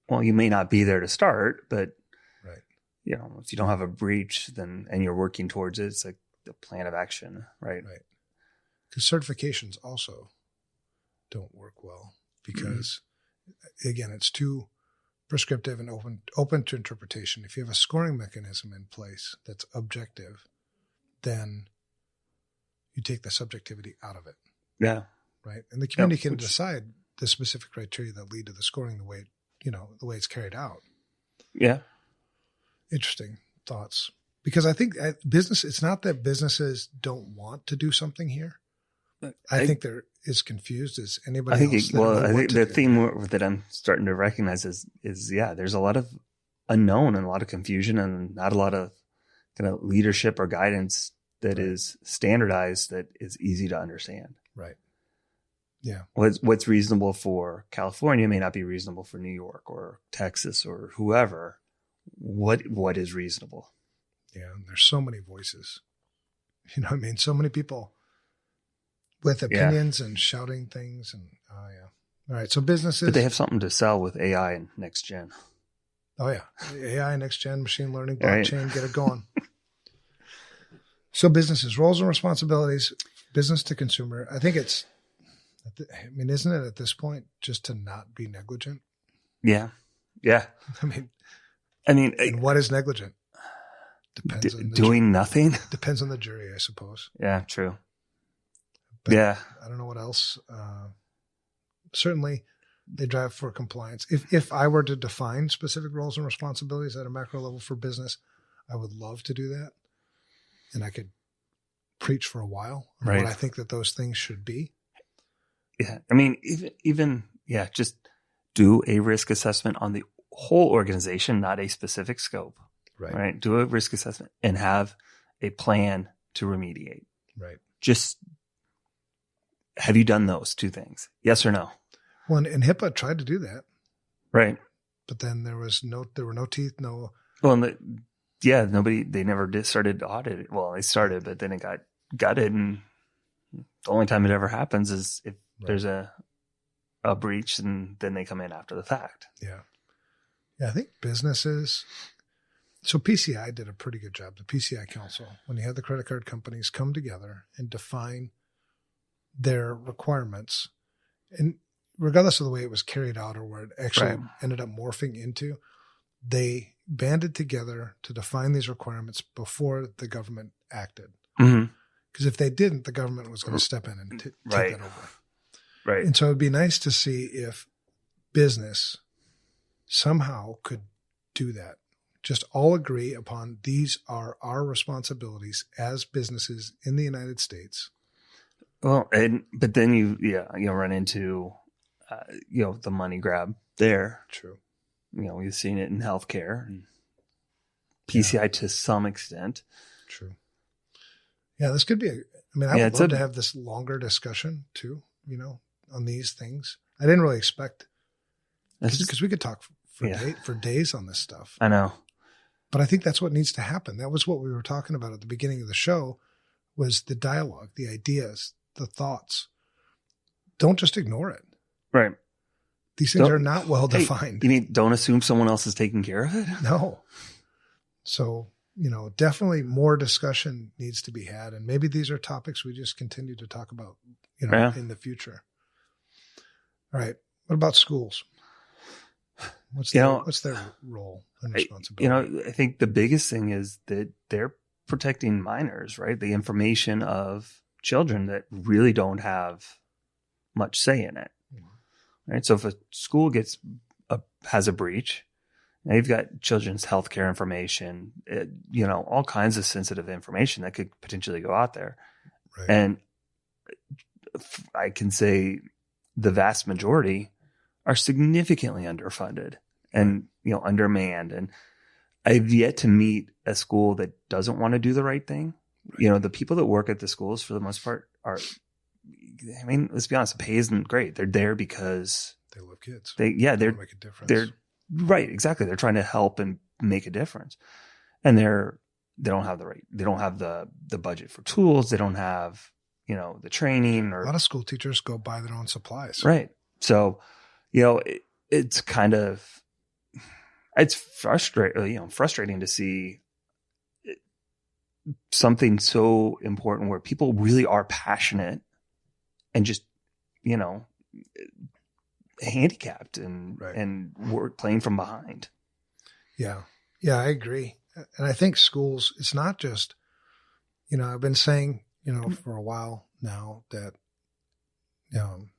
Well, you may not be there to start, but right. If you don't have a breach, and you're working towards it, it's like the plan of action, right? Right. Because certifications also don't work well because, again, it's too prescriptive and open to interpretation. If you have a scoring mechanism in place that's objective, then you take the subjectivity out of it. Yeah. Right. And the community can decide the specific criteria that lead to the scoring the way it's carried out. Yeah. Interesting thoughts. Because I think it's not that businesses don't want to do something here. I think they're as confused as anybody else. I think the theme that I'm starting to recognize is there's a lot of unknown and a lot of confusion and not a lot of kind of leadership or guidance that is standardized, that is easy to understand. Right. Yeah. What's reasonable for California may not be reasonable for New York or Texas or whoever. What is reasonable? Yeah. And there's so many voices. You know what I mean? So many people with opinions and shouting things. And all right. So businesses. But they have something to sell with AI and next gen. Oh yeah. AI, next gen, machine learning, blockchain, get it going. So businesses, roles and responsibilities, business to consumer. I think isn't it at this point just to not be negligent? Yeah. Yeah. I mean, and what is negligent? Depends on doing nothing. Depends on the jury, I suppose. Yeah, true. But yeah. I don't know what else. Certainly they drive for compliance. If I were to define specific roles and responsibilities at a macro level for business, I would love to do that. And I could preach for a while on what I think that those things should be. Yeah. I mean, even just do a risk assessment on the whole organization, not a specific scope. Right. Do a risk assessment and have a plan to remediate. Right. Just have you done those two things? Yes or no? Well, and HIPAA tried to do that. Right. But then there were no teeth, no. Well, they never started to audit it. Well, they started, but then it got gutted. And the only time it ever happens is if there's a breach, and then they come in after the fact. Yeah. Yeah. I think businesses. So PCI did a pretty good job. The PCI Council, when you had the credit card companies come together and define their requirements, and regardless of the way it was carried out or where it actually ended up morphing into, they banded together to define these requirements before the government acted. Because if they didn't, the government was going to step in and take that over. Right. And so it'd be nice to see if business somehow could do that. Just all agree upon these are our responsibilities as businesses in the United States. Well, but then you run into the money grab there. True. We've seen it in healthcare and PCI to some extent. True. Yeah, this could be I would love to have this longer discussion too, on these things. I didn't really expect, because we could talk for days on this stuff. I know. But I think that's what needs to happen. That was what we were talking about at the beginning of the show, was the dialogue, the ideas, the thoughts. Don't just ignore it. Right. These things are not well defined. You mean don't assume someone else is taking care of it? No. So, definitely more discussion needs to be had. And maybe these are topics we just continue to talk about, in the future. All right. What about schools? What's their role and responsibility? I think the biggest thing is that they're protecting minors, right? The information of children that really don't have much say in it, right? So if a school has a breach, now you've got children's healthcare information, all kinds of sensitive information that could potentially go out there. Right. And I can say the vast majority are significantly underfunded and, undermanned. And I've yet to meet a school that doesn't want to do the right thing. Right. The people that work at the schools for the most part let's be honest, the pay isn't great. They're there because they love kids. They're make a difference. They're right. Exactly. They're trying to help and make a difference. And they don't have the budget for tools. They don't have, the training, or a lot of school teachers go buy their own supplies. Right. So, it's kind of, it's frustrating to see something so important where people really are passionate and just, handicapped and work playing from behind. Yeah. Yeah, I agree. And I think schools, it's not just, I've been saying, for a while now that,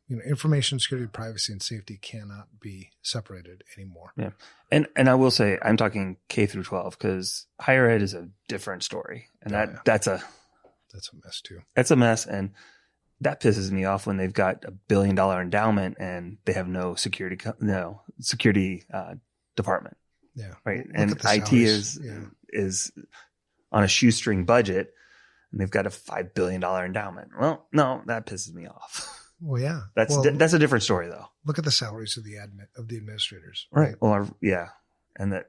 information security, privacy, and safety cannot be separated anymore. Yeah. And I will say, I'm talking K through 12, because higher ed is a different story. And that's a mess too. That's a mess. And that pisses me off when they've got $1 billion endowment and they have no security department. Yeah. Right. Look And at the IT salaries. is on a shoestring budget and they've got a $5 billion endowment. Well, no, that pisses me off. Well, yeah. That's a different story though. Look at the salaries of the administrators. Right. Well, yeah. And that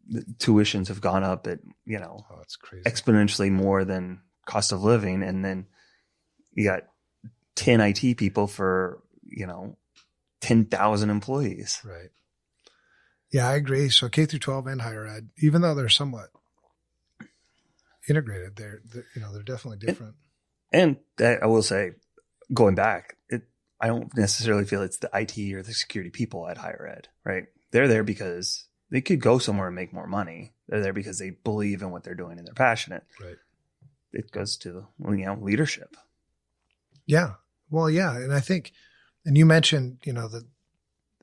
the tuitions have gone up at, It's crazy. exponentially more than cost of living. And then you got 10 IT people for, 10,000 employees. Right. Yeah, I agree. So K through 12 and higher ed, even though they're somewhat integrated, they're definitely different. And I will say, going back, I don't necessarily feel it's the IT or the security people at higher ed, right? They're there because they could go somewhere and make more money. They're there because they believe in what they're doing and they're passionate. Right. It goes to leadership. Yeah. Well, yeah. And I think, and you mentioned, that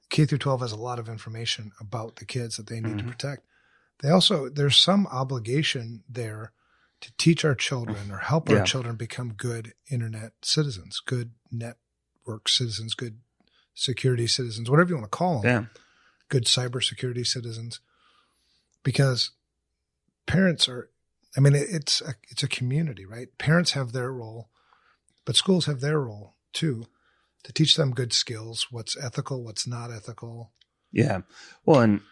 K through 12 has a lot of information about the kids that they need to protect. There's some obligation there to teach our children or help our children become good internet citizens, good network citizens, good security citizens, whatever you want to call them. Yeah. Good cybersecurity citizens, because parents are, it's a community, right? Parents have their role, but schools have their role too, to teach them good skills, what's ethical, what's not ethical. Yeah. Well, and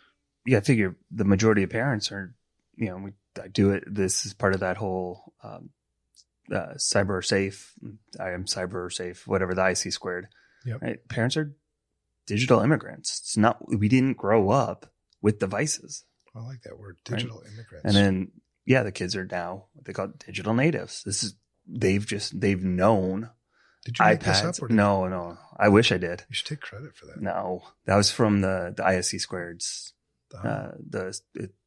I figure the majority of parents are, I do it. This is part of that whole cyber safe. I am cyber safe, whatever the IC squared. Yep. Right? Parents are digital immigrants. It's not, we didn't grow up with devices. I like that word, digital immigrants. And then, the kids are now what they call digital natives. They've known. Did you make this iPads. up? Or No. I wish I did. You should take credit for that. No, that was from the ISC squareds.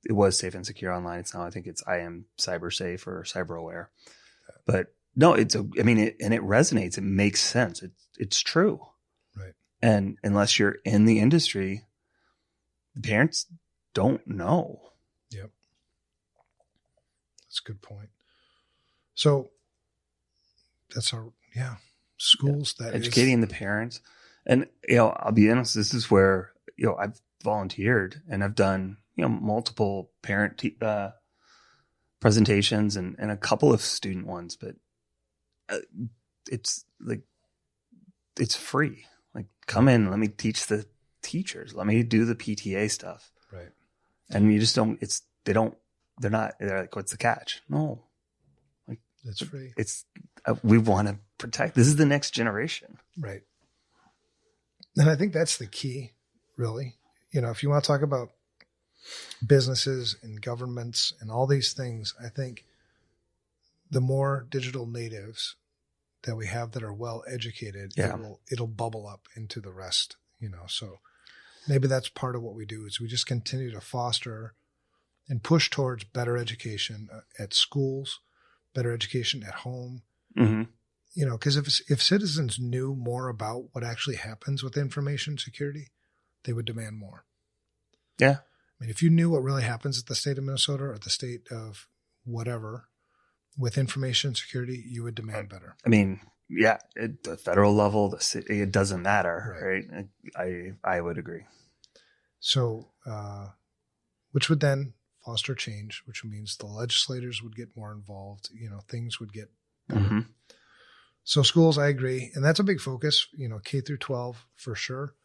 It was Safe and Secure Online. It's now, I think it's I am cyber safe or cyber aware. But no, and it resonates. It makes sense. It's true. Right. And unless you're in the industry, the parents don't know. Yep. That's a good point. So that's schools that educating the parents. And, I'll be honest, this is where, I've volunteered and I've done, multiple parent presentations and a couple of student ones, but it's like, it's free. Like, come in, let me teach the teachers, let me do the PTA stuff. Right. And you just don't, they're like, what's the catch? No. Like, it's free. We want to protect. This is the next generation. Right. And I think that's the key, really. If you want to talk about businesses and governments and all these things, I think the more digital natives that we have that are well educated, it'll bubble up into the rest, So maybe that's part of what we do is we just continue to foster and push towards better education at schools, better education at home. Mm-hmm. Because if citizens knew more about what actually happens with information security, they would demand more. Yeah. If you knew what really happens at the state of Minnesota or the state of whatever with information security, you would demand better. At the federal level, the city, it doesn't matter, right? I would agree. So, which would then foster change, which means the legislators would get more involved. Things would get better. Mm-hmm. So schools, I agree. And that's a big focus, K through 12 for sure.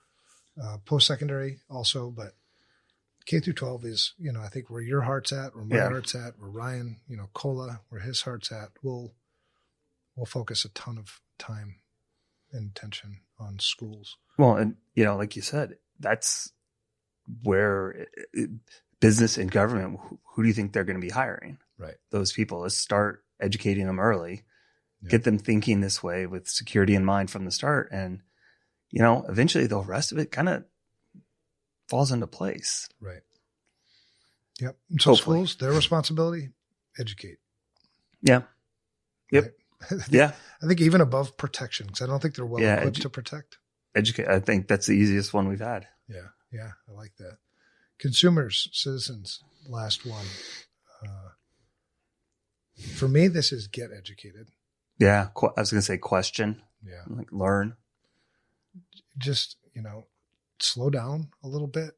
Post-secondary also, but K through 12 is, I think where your heart's at, where my heart's at, where Ryan, Cola, where his heart's at. We'll focus a ton of time and attention on schools. Well, and, like you said, that's where business and government, who do you think they're going to be hiring? Right. Those people. Let's start educating them early. Get them thinking this way with security in mind from the start. And, eventually the rest of it kind of falls into place. Right. Yep. So hopefully. Schools, their responsibility, educate. Yeah. Yep. Right? I think even above protection, because I don't think they're well equipped to protect. Educate. I think that's the easiest one we've had. Yeah. Yeah. I like that. Consumers, citizens, last one. For me, this is get educated. Yeah. I was going to say question. Yeah. Like learn. Just, slow down a little bit,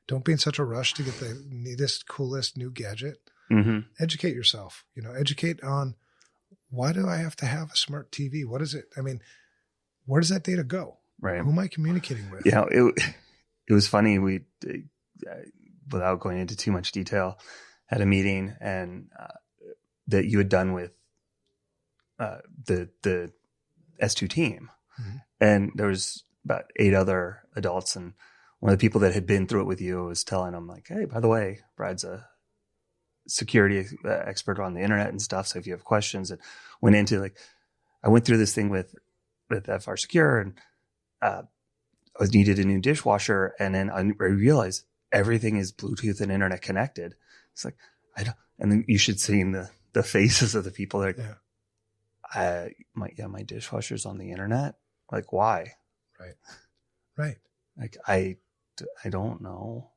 don't be in such a rush to get the neatest, coolest new gadget. Mm-hmm. Educate yourself, educate on why do I have to have a smart TV? What is it? I mean, where does that data go? Right. Who am I communicating with? Yeah. It was funny. We, without going into too much detail, had a meeting and that you had done with the S2 team. Mm-hmm. And there was about 8 other adults. And one of the people that had been through it with you was telling them like, hey, by the way, Brad's a security expert on the internet and stuff. So if you have questions, and went into like, I went through this thing with FRSecure and I needed a new dishwasher. And then I realized everything is Bluetooth and internet connected. It's like, and then you should see the faces of the people that are, my dishwasher's on the internet. Like, why? Right. Like, I don't know.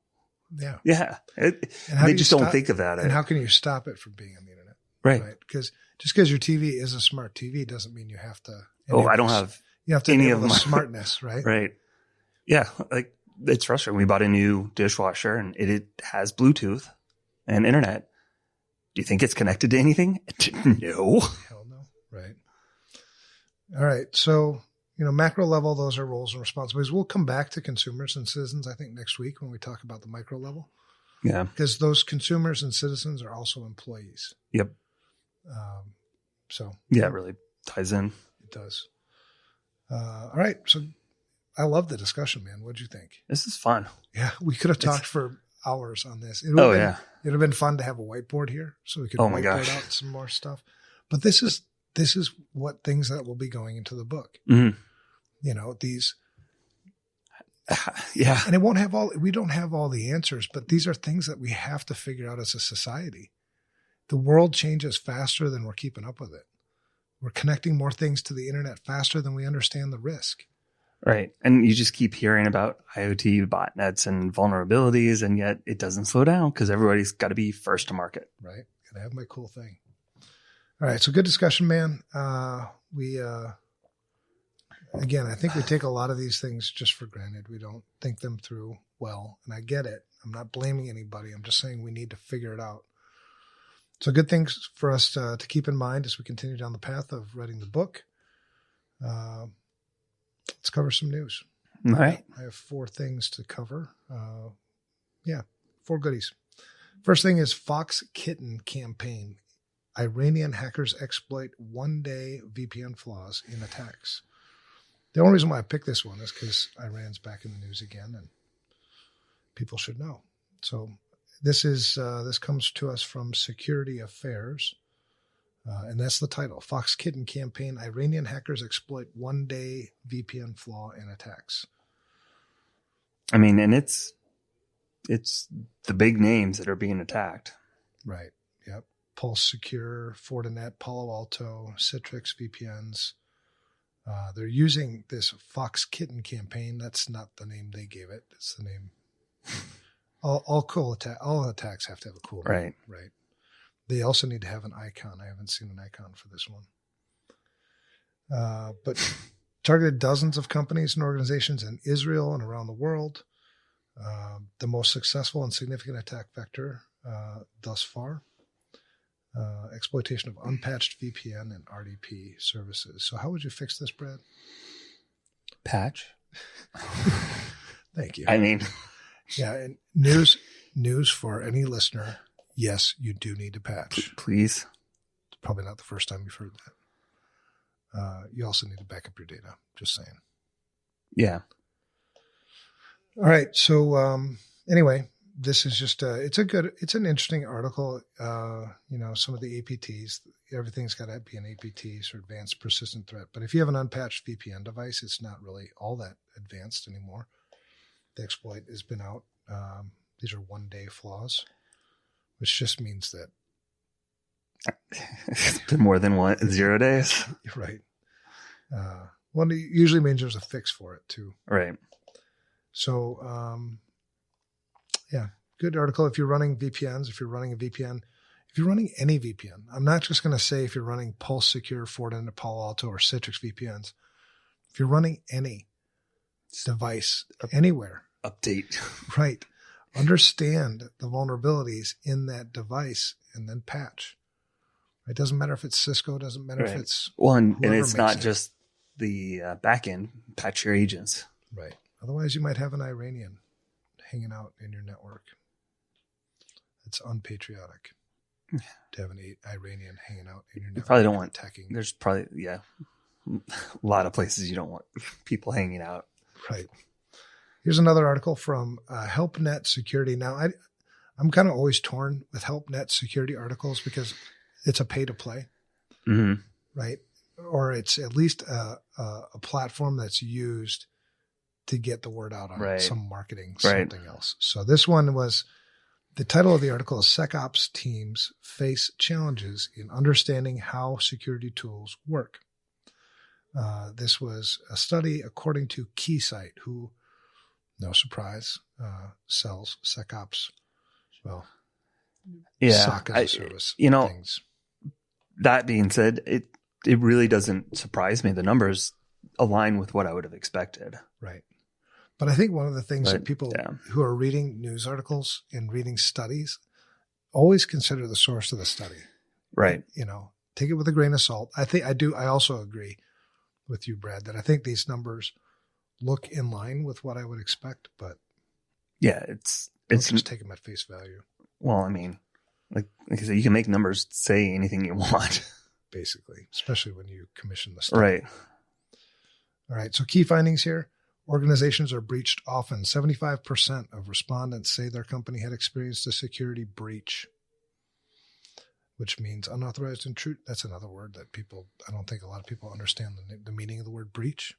Yeah. Yeah. They just don't think about it. And how can you stop it from being on the internet? Right. Because just because your TV is a smart TV doesn't mean you have to. I don't have. You have to any enable of the my smartness, right? Right. Yeah. Like, it's frustrating. We bought a new dishwasher and it has Bluetooth and internet. Do you think it's connected to anything? No. Hell no. Right. All right. So, macro level, those are roles and responsibilities. We'll come back to consumers and citizens, I think, next week when we talk about the micro level. Yeah. Because those consumers and citizens are also employees. Yep. Yeah, it really ties in. It does. All right. So I love the discussion, man. What'd you think? This is fun. Yeah. We could have talked for hours on this. It would have been fun to have a whiteboard here so we could whiteboard out some more stuff. But this is what things that will be going into the book. Mm-hmm. These. Yeah. And we don't have all the answers, but these are things that we have to figure out as a society. The world changes faster than we're keeping up with it. We're connecting more things to the internet faster than we understand the risk. Right. And you just keep hearing about IoT botnets and vulnerabilities, and yet it doesn't slow down because everybody's got to be first to market. Right. Got to have my cool thing. All right. So good discussion, man. Again, I think we take a lot of these things just for granted. We don't think them through well, and I get it. I'm not blaming anybody. I'm just saying we need to figure it out. So good things for us to keep in mind as we continue down the path of writing the book. Let's cover some news. All right. I have 4 things to cover. 4 goodies. First thing is Fox Kitten campaign. Iranian hackers exploit one-day VPN flaws in attacks. The only reason why I picked this one is because Iran's back in the news again, and people should know. So this comes to us from Security Affairs, and that's the title: Fox Kitten campaign. Iranian hackers exploit one-day VPN flaw in attacks. I mean, and it's the big names that are being attacked. Right. Yep. FRSecure, Fortinet, Palo Alto, Citrix VPNs. They're using this Fox Kitten campaign. That's not the name they gave it. It's the name. All attacks have to have a cool name. Right. They also need to have an icon. I haven't seen an icon for this one. But targeted dozens of companies and organizations in Israel and around the world. The most successful and significant attack vector thus far. Exploitation of unpatched VPN and RDP services. So how would you fix this, Brad? Patch. Thank you. I mean, yeah. And news for any listener. Yes, you do need to patch. Please. It's probably not the first time you've heard that. You also need to back up your data. Just saying. Yeah. All right. So anyway, this is just it's an interesting article. Some of the APTs, everything's got to be an APT, so advanced persistent threat. But if you have an unpatched VPN device, it's not really all that advanced anymore. The exploit has been out. These are one-day flaws, which just means that it's been more than 0 days. Right. Well, it usually means there's a fix for it too. Right. So, good article. If you're running VPNs, if if you're running any VPN, I'm not just going to say if you're running FRSecure, Fortinet, Palo Alto, or Citrix VPNs. If you're running any device anywhere, update. Right. Understand the vulnerabilities in that device and then patch. It doesn't matter if it's Cisco. It doesn't matter if it's and it's not just the backend. Patch your agents. Right. Otherwise, you might have an Iranian hanging out in your network. It's unpatriotic to have an Iranian hanging out in your network. You probably don't want attacking. There's probably a lot of places you don't want people hanging out. Right. Here's another article from HelpNet Security. Now, I'm kind of always torn with HelpNet Security articles because it's a pay-to-play, right? Or it's at least a platform that's used to get the word out on some marketing, something else. So this one was, the title of the article is SecOps Teams Face Challenges in Understanding How Security Tools Work. This was a study according to Keysight, who, no surprise, sells SecOps, SOC as a service things. That being said, it really doesn't surprise me. The numbers align with what I would have expected. Right. But I think one of the things that people who are reading news articles and reading studies always consider the source of the study. Right. Take it with a grain of salt. I also agree with you, Brad, that I think these numbers look in line with what I would expect, but it's just take them at face value. Well, I mean, like I said, you can make numbers say anything you want, basically, especially when you commission the study. Right. All right. So key findings here: organizations are breached often. 75% of respondents say their company had experienced a security breach, which means unauthorized intrusion. That's another word that I don't think a lot of people understand the meaning of the word breach.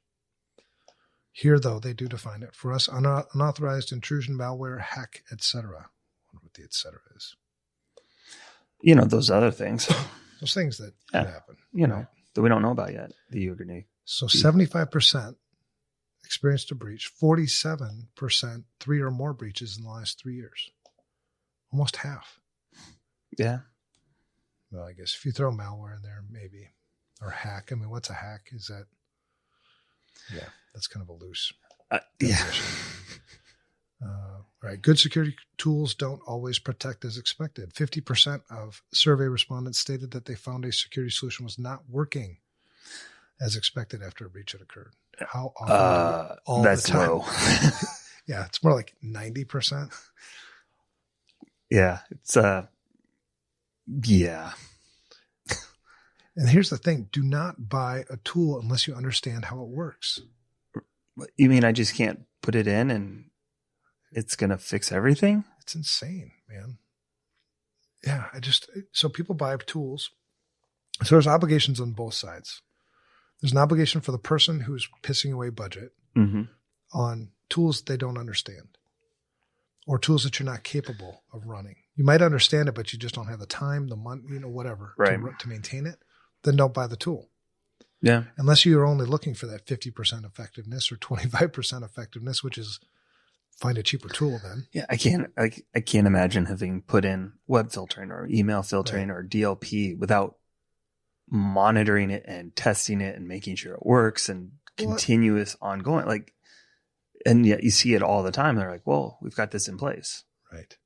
Here, though, they do define it. For us, unauthorized intrusion, malware, hack, etc. I wonder what the etc. is. Those other things. Those things that could happen. That we don't know about yet. That you're going to. So 75% experienced a breach. 47%, 3 or more breaches in the last 3 years. Almost half. Yeah. Well, I guess if you throw malware in there, maybe. Or hack. I mean, what's a hack? Is that... Yeah, that's kind of a loose definition. All right. Good security tools don't always protect as expected. 50% of survey respondents stated that they found a security solution was not working as expected after a breach had occurred. How often? All that's the time. low. Yeah, it's more like 90%. Yeah, it's yeah. And here's the thing: do not buy a tool unless you understand how it works. You mean I just can't put it in and it's going to fix everything? It's insane, man. Yeah, so people buy tools. So there's obligations on both sides. There's an obligation for the person who's pissing away budget on tools that they don't understand or tools that you're not capable of running. You might understand it, but you just don't have the time, the money, whatever to maintain it. Then don't buy the tool. Yeah. Unless you're only looking for that 50% effectiveness or 25% effectiveness, which is find a cheaper tool then. Yeah. I can't imagine having put in web filtering or email filtering or DLP without monitoring it and testing it and making sure it works and continuous ongoing. And yet you see it all the time. They're like, well, we've got this in place. Right.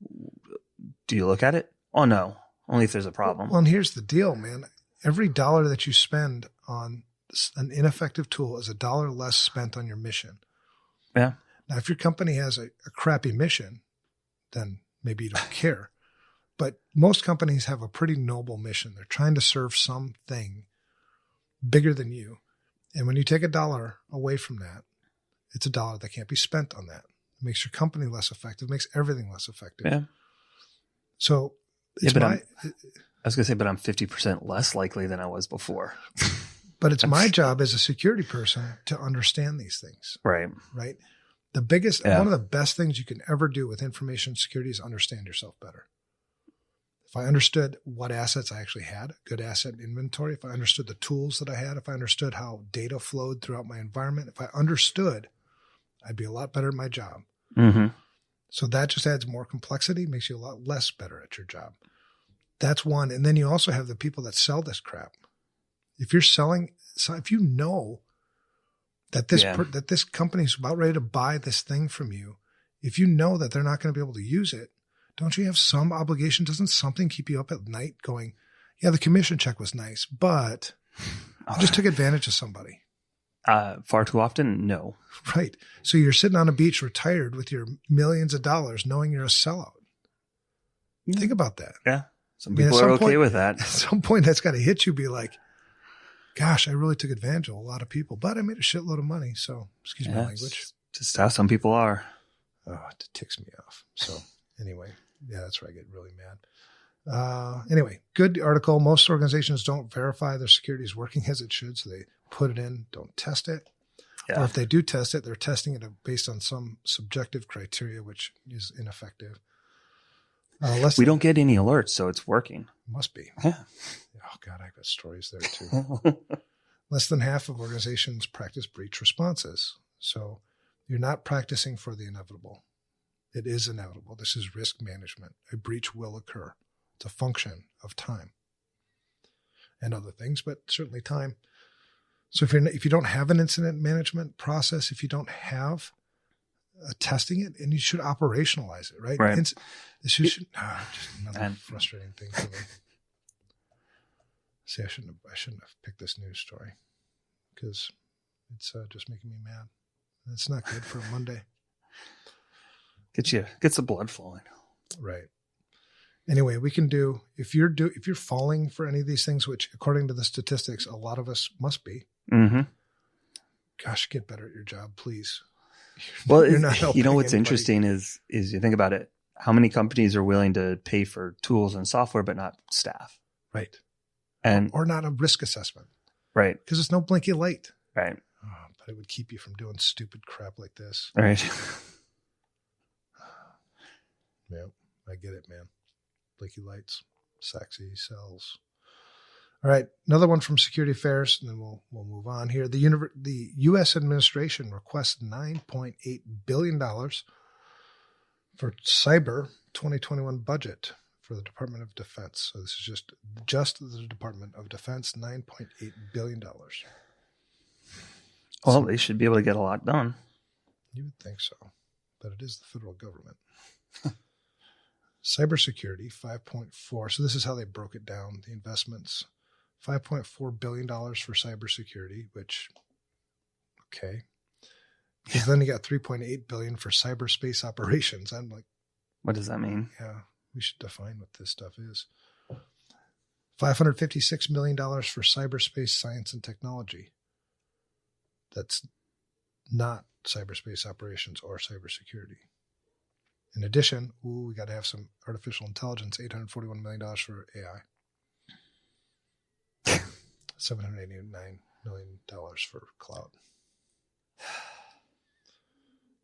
Do you look at it? Oh no, only if there's a problem. Well, and here's the deal, man. Every dollar that you spend on an ineffective tool is $1 less spent on your mission. Yeah. Now, if your company has a crappy mission, then maybe you don't care. But most companies have a pretty noble mission. They're trying to serve something bigger than you. And when you take $1 away from that, it's $1 that can't be spent on that. It makes your company less effective, makes everything less effective. Yeah. So it's I was going to say, but I'm 50% less likely than I was before. But it's my job as a security person to understand these things. Right. Right. One of the best things you can ever do with information security is understand yourself better. If I understood what assets I actually had, good asset inventory, if I understood the tools that I had, if I understood how data flowed throughout my environment, if I understood, I'd be a lot better at my job. So that just adds more complexity, makes you a lot less better at your job. That's one. And then you also have the people that sell this crap. If you're selling, so if you know that that this company's about ready to buy this thing from you, if you know that they're not going to be able to use it, don't you have some obligation? Doesn't something keep you up at night going, yeah, the commission check was nice, but I just took advantage of somebody? Far too often, no. Right. So you're sitting on a beach retired with your millions of dollars knowing you're a sellout. Yeah. Think about that. Yeah. Some people are okay with that. At some point, that's got to hit you, be like, gosh, I really took advantage of a lot of people, but I made a shitload of money. So, excuse my language. Just how some people are. Oh, it ticks me off. So anyway, yeah, that's where I get really mad. Anyway, good article. Most organizations don't verify their security is working as it should. So they put it in, don't test it. Yeah. Or if they do test it, they're testing it based on some subjective criteria, which is ineffective. We don't get any alerts, so it's working. Must be. Yeah. Oh, God, I've got stories there too. Less than half of organizations practice breach responses. So you're not practicing for the inevitable. It is inevitable. This is risk management. A breach will occur. It's a function of time and other things, but certainly time. So if you don't have an incident management process, if you don't have testing it, and you should operationalize it, right? Right. This just another frustrating thing for me. See, I shouldn't have picked this news story because it's just making me mad. It's not good for a Monday. Gets the blood flowing. Right. Anyway, we can do if you're falling for any of these things, which according to the statistics, a lot of us must be. Mm-hmm. Gosh, get better at your job, please. Well, you know what's interesting is you think about it. How many companies are willing to pay for tools and software, but not staff? Right. Or not a risk assessment. Right. Because it's no blinky light. Right. Oh, but it would keep you from doing stupid crap like this. Right. Yeah, I get it, man. Blinky lights, sexy cells. All right, another one from Security Affairs, and then we'll move on here. The U.S. administration requests $9.8 billion for cyber 2021 budget for the Department of Defense. So this is just the Department of Defense, $9.8 billion. Well, they should be able to get a lot done. You would think so, but it is the federal government. Cybersecurity, 5.4. So this is how they broke it down, the investments. $5.4 billion for cybersecurity, which, okay. Because then you got $3.8 billion for cyberspace operations. I'm like, what does that mean? Yeah, we should define what this stuff is. $556 million for cyberspace science and technology. That's not cyberspace operations or cybersecurity. In addition, we got to have some artificial intelligence, $841 million for AI. $789 million for cloud.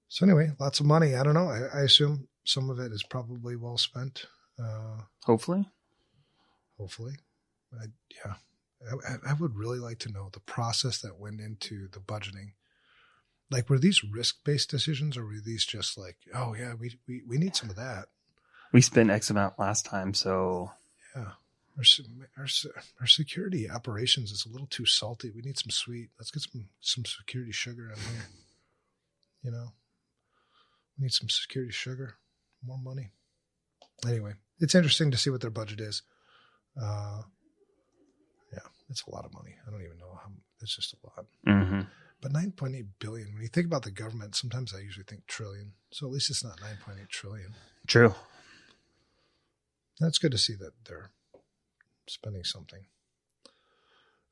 So anyway, lots of money. I don't know. I assume some of it is probably well spent. Hopefully. I would really like to know the process that went into the budgeting. Like, were these risk-based decisions, or were these just like, oh yeah, we need some of that? We spent X amount last time, so yeah. Our security operations is a little too salty. We need some sweet. Let's get some security sugar in here. You know, we need some security sugar, more money. Anyway, it's interesting to see what their budget is. Yeah, it's a lot of money. I don't even know how. It's just a lot. Mm-hmm. But 9.8 billion. When you think about the government, sometimes I usually think trillion. So at least it's not 9.8 trillion. True. That's good to see that they're spending something.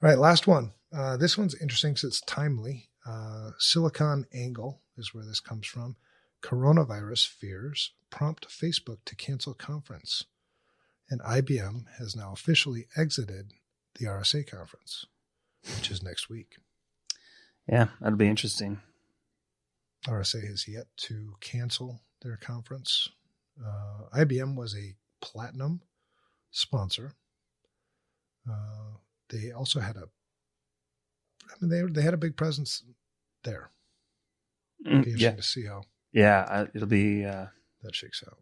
All right, last one. This one's interesting because it's timely. SiliconANGLE is where this comes from. Coronavirus fears prompt Facebook to cancel conference. And IBM has now officially exited the RSA conference, which is next week. Yeah, that'll be interesting. RSA has yet to cancel their conference. IBM was a platinum sponsor. They also had they had a big presence there. It'll be interesting to see how. Yeah, it'll be that shakes out.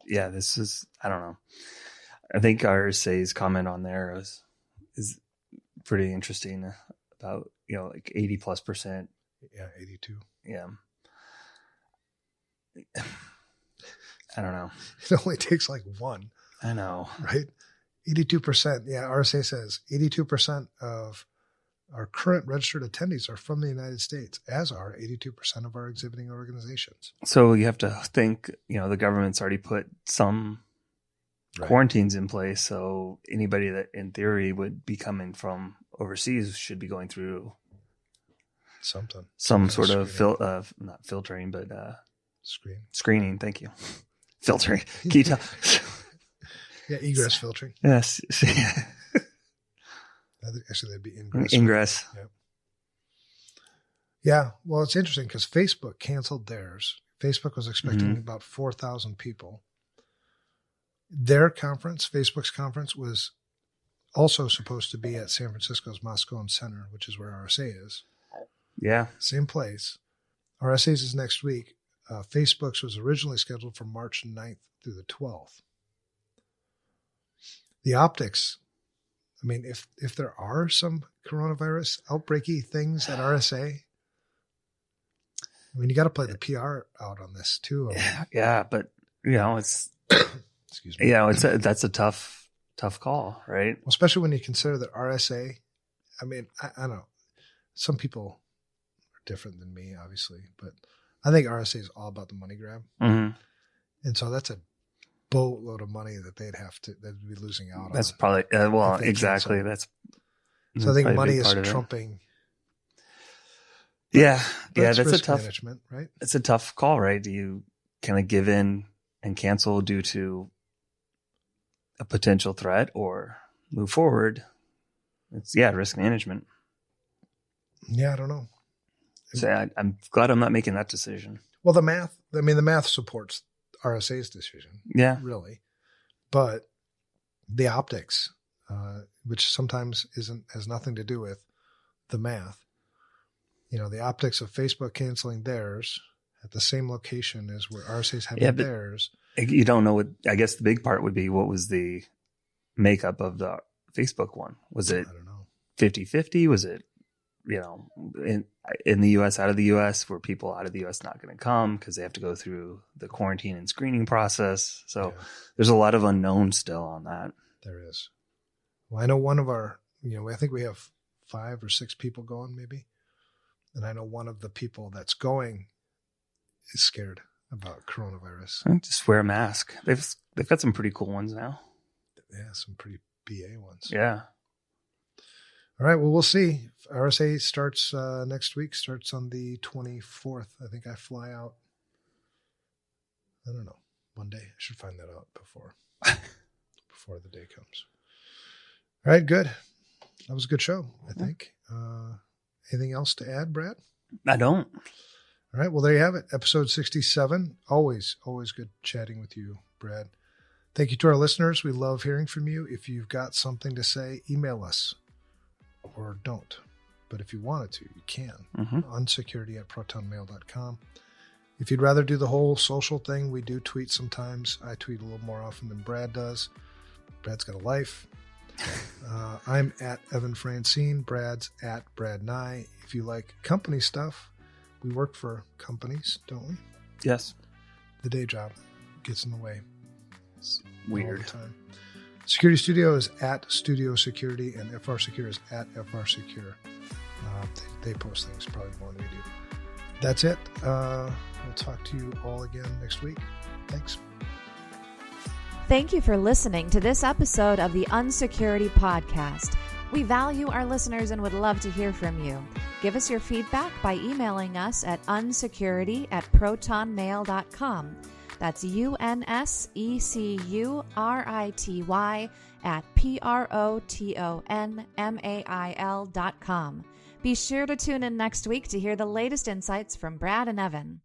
this is, I don't know. I think RSA's comment on there is pretty interesting about, like 80+%. Yeah, 82. Yeah. I don't know. It only takes like one. I know. Right? 82%. Yeah, RSA says 82% of our current registered attendees are from the United States, as are 82% of our exhibiting organizations. So you have to think, the government's already put some quarantines in place. So anybody that in theory would be coming from overseas should be going through some sort of not filtering, but screening. Thank you. Filtering. Can you tell? Yeah, egress filtering. Yes. Actually, that'd be ingress. Ingress. Yeah. Well, it's interesting because Facebook canceled theirs. Facebook was expecting about 4,000 people. Their conference, Facebook's conference, was also supposed to be at San Francisco's Moscone Center, which is where RSA is. Yeah. Same place. RSA's is next week. Facebook's was originally scheduled for March 9th through the 12th. The optics, I mean, if there are some coronavirus outbreaky things at RSA, I mean, you got to play the PR out on this too. Yeah, but it's excuse me. That's a tough call, right? Well, especially when you consider that RSA. I mean, I don't know. Some people are different than me, obviously, but I think RSA is all about the money grab, and so that's a boatload of money that they'd be losing out on. That's probably exactly. That's so I think money is trumping. Yeah, that's a tough management, right? It's a tough call, right? Do you kind of give in and cancel due to a potential threat, or move forward? It's risk management. Yeah, I don't know. So I'm glad I'm not making that decision. Well, the math supports RSA's decision. Yeah. Really. But the optics, which sometimes has nothing to do with the math, the optics of Facebook canceling theirs at the same location as where RSA's having theirs. You don't know I guess the big part would be, what was the makeup of the Facebook one? Was it 50-50? Was it, in the U.S., out of the U.S., were people out of the U.S. not going to come because they have to go through the quarantine and screening process? So there's a lot of unknown still on that. There is. Well, I know one of our, I think we have 5 or 6 people going maybe. And I know one of the people that's going is scared about coronavirus. Just wear a mask. They've got some pretty cool ones now. Yeah, some pretty BA ones. Yeah. All right. Well, we'll see. RSA starts next week. Starts on the 24th. I think I fly out. I don't know. Monday. I should find that out before the day comes. All right. Good. That was a good show, I think. Anything else to add, Brad? I don't. All right. Well, there you have it. Episode 67. Always good chatting with you, Brad. Thank you to our listeners. We love hearing from you. If you've got something to say, email us, or don't. But if you wanted to, you can. UNSECURITY@protonmail.com. If you'd rather do the whole social thing, we do tweet sometimes. I tweet a little more often than Brad does. Brad's got a life. I'm at Evan Francine. Brad's at Brad Nye. If you like company stuff, we work for companies, don't we? Yes. The day job gets in the way. It's weird. All the time. Security Studio is at Studio Security, and FRSecure is at FRSecure. They post things probably more than we do. That's it. We'll talk to you all again next week. Thanks. Thank you for listening to this episode of the UNSECURITY podcast. We value our listeners and would love to hear from you. Give us your feedback by emailing us at unsecurity@protonmail.com. That's UNSECURITY@PROTONMAIL.com. Be sure to tune in next week to hear the latest insights from Brad and Evan.